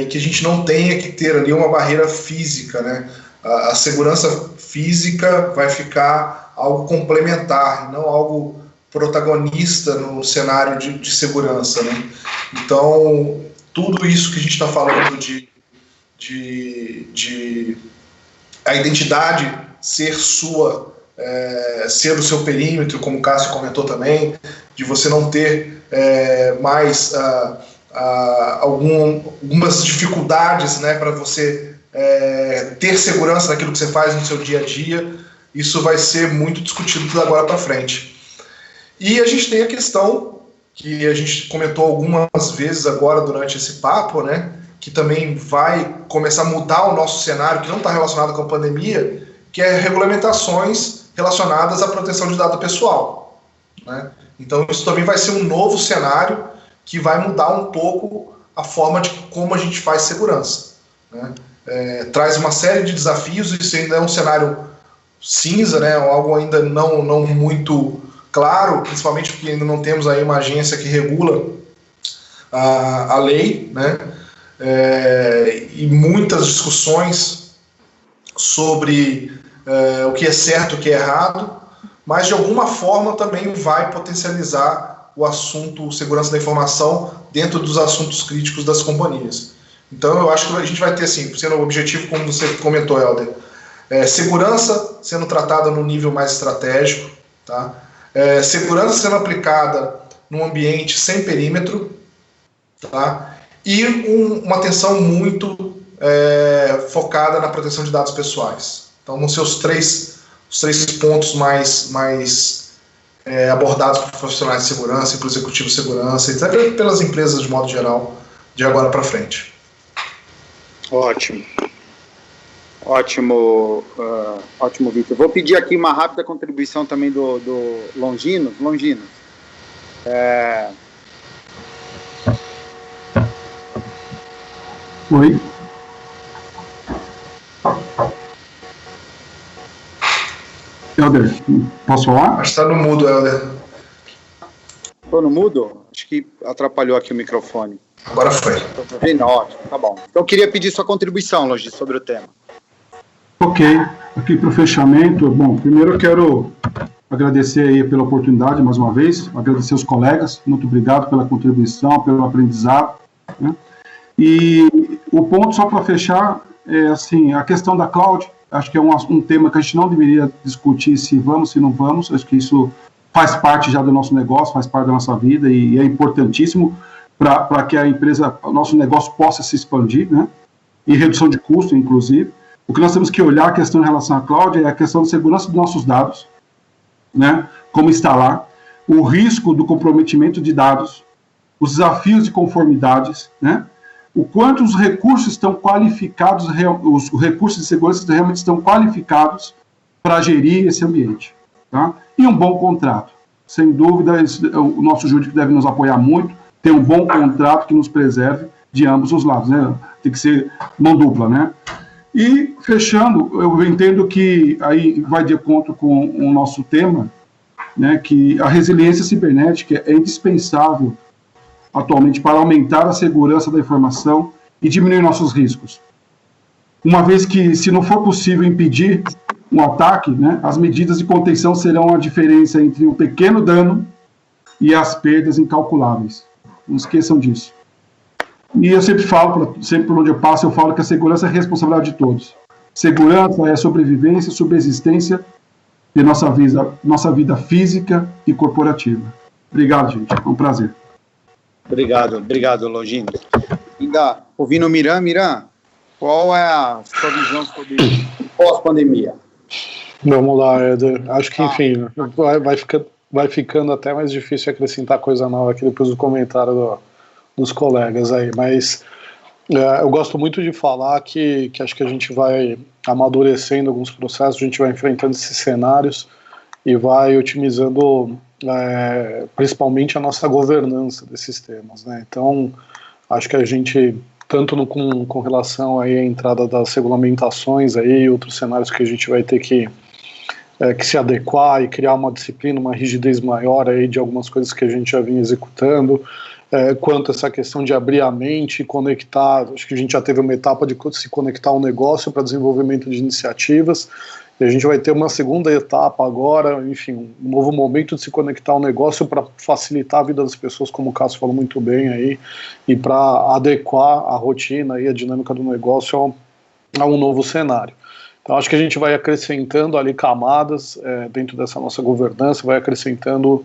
e que a gente não tenha que ter ali uma barreira física, né? A segurança física vai ficar algo complementar, não algo protagonista no cenário de segurança, né? Então, tudo isso que a gente está falando de a identidade ser sua, ser o seu perímetro, como o Cássio comentou também, de você não ter mais algumas dificuldades, né, para você ter segurança naquilo que você faz no seu dia a dia. Isso vai ser muito discutido de agora para frente. E a gente tem a questão que a gente comentou algumas vezes agora durante esse papo, né, que também vai começar a mudar o nosso cenário, que não está relacionado com a pandemia, que é regulamentações relacionadas à proteção de dado pessoal, né? Então isso também vai ser um novo cenário que vai mudar um pouco a forma de como a gente faz segurança, né? Traz uma série de desafios, isso ainda é um cenário cinza, né, algo ainda não muito claro, principalmente porque ainda não temos aí uma agência que regula a lei, né, e muitas discussões sobre o que é certo, o que é errado, mas de alguma forma também vai potencializar o assunto segurança da informação dentro dos assuntos críticos das companhias. Então eu acho que a gente vai ter, assim, sendo o objetivo, como você comentou, Helder, segurança sendo tratada no nível mais estratégico, tá? Segurança sendo aplicada num ambiente sem perímetro, tá? E uma atenção muito focada na proteção de dados pessoais. Então vão ser os três pontos mais abordados por profissionais de segurança e por executivo de segurança, e até pelas empresas de modo geral, de agora para frente. Ótimo. Ótimo, Vitor. Vou pedir aqui uma rápida contribuição também do Longinos. Oi. Helder, posso falar? Acho que está no mudo, Helder. Estou no mudo? Acho que atrapalhou aqui o microfone. Agora foi. Ótimo, tá bom. Então eu queria pedir sua contribuição, Longi, sobre o tema. Ok, aqui para o fechamento. Bom, primeiro eu quero agradecer aí pela oportunidade, mais uma vez, agradecer os colegas, muito obrigado pela contribuição, pelo aprendizado, né? E o ponto, só para fechar, é assim, a questão da cloud, acho que é um tema que a gente não deveria discutir se vamos, se não vamos, acho que isso faz parte já do nosso negócio, faz parte da nossa vida e é importantíssimo para que a empresa, o nosso negócio possa se expandir, né? E redução de custo, inclusive. O que nós temos que olhar a questão em relação à cloud é a questão de segurança dos nossos dados, né? Como instalar, o risco do comprometimento de dados, os desafios de conformidades, né? O quanto os recursos estão qualificados, os recursos de segurança realmente estão qualificados para gerir esse ambiente, tá? E um bom contrato. Sem dúvida, o nosso jurídico deve nos apoiar muito, ter um bom contrato que nos preserve de ambos os lados, né? Tem que ser mão dupla, né? E, fechando, eu entendo que aí vai de acordo com o nosso tema, né, que a resiliência cibernética é indispensável atualmente para aumentar a segurança da informação e diminuir nossos riscos. Uma vez que, se não for possível impedir um ataque, né, as medidas de contenção serão a diferença entre um pequeno dano e as perdas incalculáveis. Não esqueçam disso. E eu sempre falo, sempre por onde eu passo, eu falo que a segurança é responsabilidade de todos. Segurança é sobrevivência, subsistência de nossa vida física e corporativa. Obrigado, gente. É um prazer. Obrigado, Longino. Ainda ouvindo o Miran, qual é a sua visão sobre pós-pandemia? Vamos lá, Éder. Acho que, enfim, vai ficando até mais difícil acrescentar coisa nova aqui depois do comentário dos colegas aí, mas eu gosto muito de falar que acho que a gente vai amadurecendo alguns processos, a gente vai enfrentando esses cenários e vai otimizando principalmente a nossa governança desses temas, né? Então, Acho que a gente, tanto com relação aí à entrada das regulamentações aí, e outros cenários que a gente vai ter que se adequar e criar uma disciplina, uma rigidez maior aí de algumas coisas que a gente já vinha executando, quanto a essa questão de abrir a mente e conectar. Acho que a gente já teve uma etapa de se conectar ao negócio para desenvolvimento de iniciativas, e a gente vai ter uma segunda etapa agora, enfim, um novo momento de se conectar ao negócio para facilitar a vida das pessoas, como o Cássio falou muito bem aí, e para adequar a rotina e a dinâmica do negócio a um novo cenário. Então, acho que a gente vai acrescentando ali camadas dentro dessa nossa governança, vai acrescentando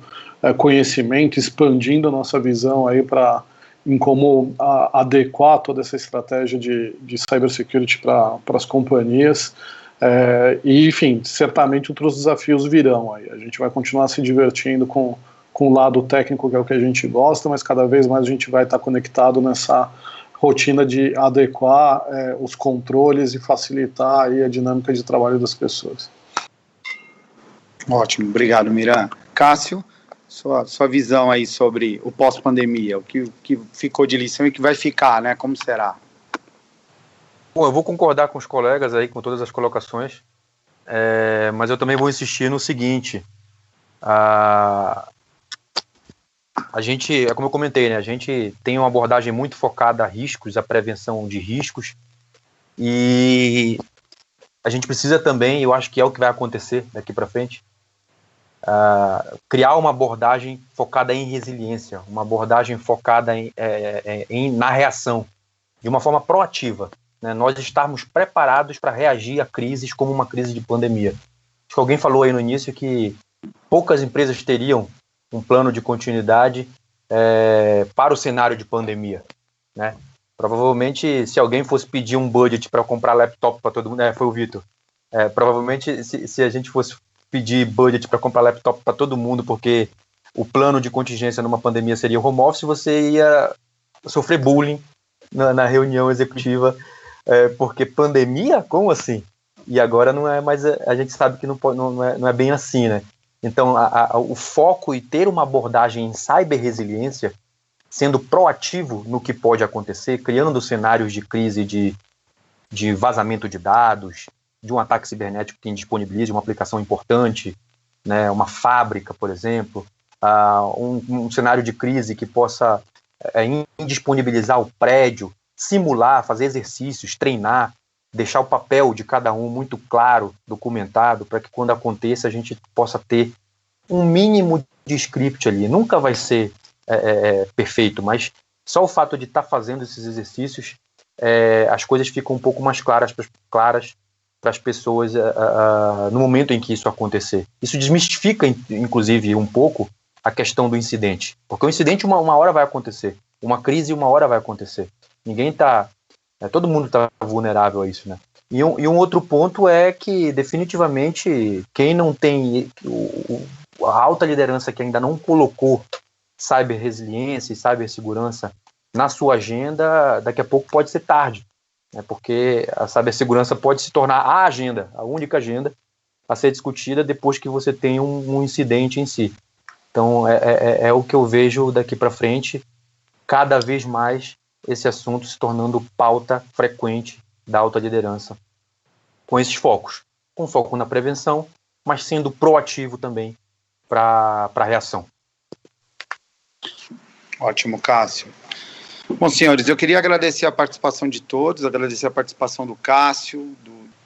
conhecimento, expandindo a nossa visão aí em como adequar toda essa estratégia de cybersecurity para as companhias. E, enfim, certamente outros desafios virão aí. A gente vai continuar se divertindo com o lado técnico, que é o que a gente gosta, mas cada vez mais a gente vai estar conectado nessa rotina de adequar os controles e facilitar aí a dinâmica de trabalho das pessoas. Ótimo, obrigado, Miran. Cássio, sua visão aí sobre o pós-pandemia, o que ficou de lição e o que vai ficar, né? Como será? Bom, eu vou concordar com os colegas aí, com todas as colocações, mas eu também vou insistir no seguinte: a gente, como eu comentei, né, a gente tem uma abordagem muito focada a riscos, a prevenção de riscos, e a gente precisa também, eu acho que é o que vai acontecer daqui para frente, criar uma abordagem focada em resiliência, uma abordagem focada na reação, de uma forma proativa. Nós estarmos preparados para reagir a crises como uma crise de pandemia. Acho que alguém falou aí no início que poucas empresas teriam um plano de continuidade para o cenário de pandemia, né? Provavelmente, se alguém fosse pedir um budget para comprar laptop para todo mundo, foi o Vitor, provavelmente se a gente fosse pedir budget para comprar laptop para todo mundo, porque o plano de contingência numa pandemia seria home office, você ia sofrer bullying na reunião executiva, porque pandemia? Como assim? E agora não é mais, a gente sabe que não é bem assim, né? Então, o foco e ter uma abordagem em cyber-resiliência, sendo proativo no que pode acontecer, criando cenários de crise de vazamento de dados, de um ataque cibernético que indisponibilize uma aplicação importante, né, uma fábrica, por exemplo, um cenário de crise que possa indisponibilizar o prédio, simular, fazer exercícios, treinar, deixar o papel de cada um muito claro, documentado, para que quando aconteça a gente possa ter um mínimo de script ali. Nunca vai ser perfeito, mas só o fato de estar fazendo esses exercícios, as coisas ficam um pouco mais claras para as pessoas no momento em que isso acontecer. Isso desmistifica, inclusive, um pouco a questão do incidente, porque o incidente uma hora vai acontecer, uma crise uma hora vai acontecer. Todo mundo está vulnerável a isso, né? E um outro ponto é que, definitivamente, quem não tem a alta liderança que ainda não colocou cyber-resiliência e cybersegurança na sua agenda, daqui a pouco pode ser tarde, né? Porque a cibersegurança pode se tornar a agenda, a única agenda a ser discutida depois que você tem um incidente em si. Então, é o que eu vejo daqui para frente, cada vez mais esse assunto se tornando pauta frequente da alta liderança, com esses focos, com foco na prevenção, mas sendo proativo também para a reação. Ótimo, Cássio. Bom, senhores, eu queria agradecer a participação de todos, agradecer a participação do Cássio,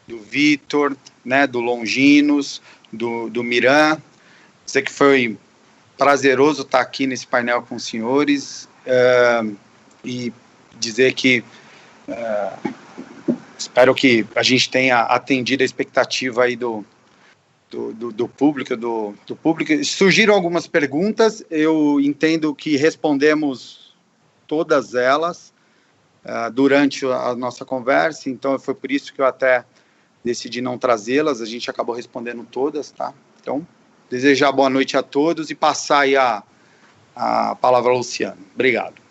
do Vitor, né, do Longinos, do Miran. Dizer que foi prazeroso estar aqui nesse painel com os senhores, e dizer que espero que a gente tenha atendido a expectativa aí do público, do público. Surgiram algumas perguntas, eu entendo que respondemos todas elas durante a nossa conversa, então foi por isso que eu até decidi não trazê-las, a gente acabou respondendo todas, tá? Então, desejar boa noite a todos e passar aí a palavra ao Luciano. Obrigado.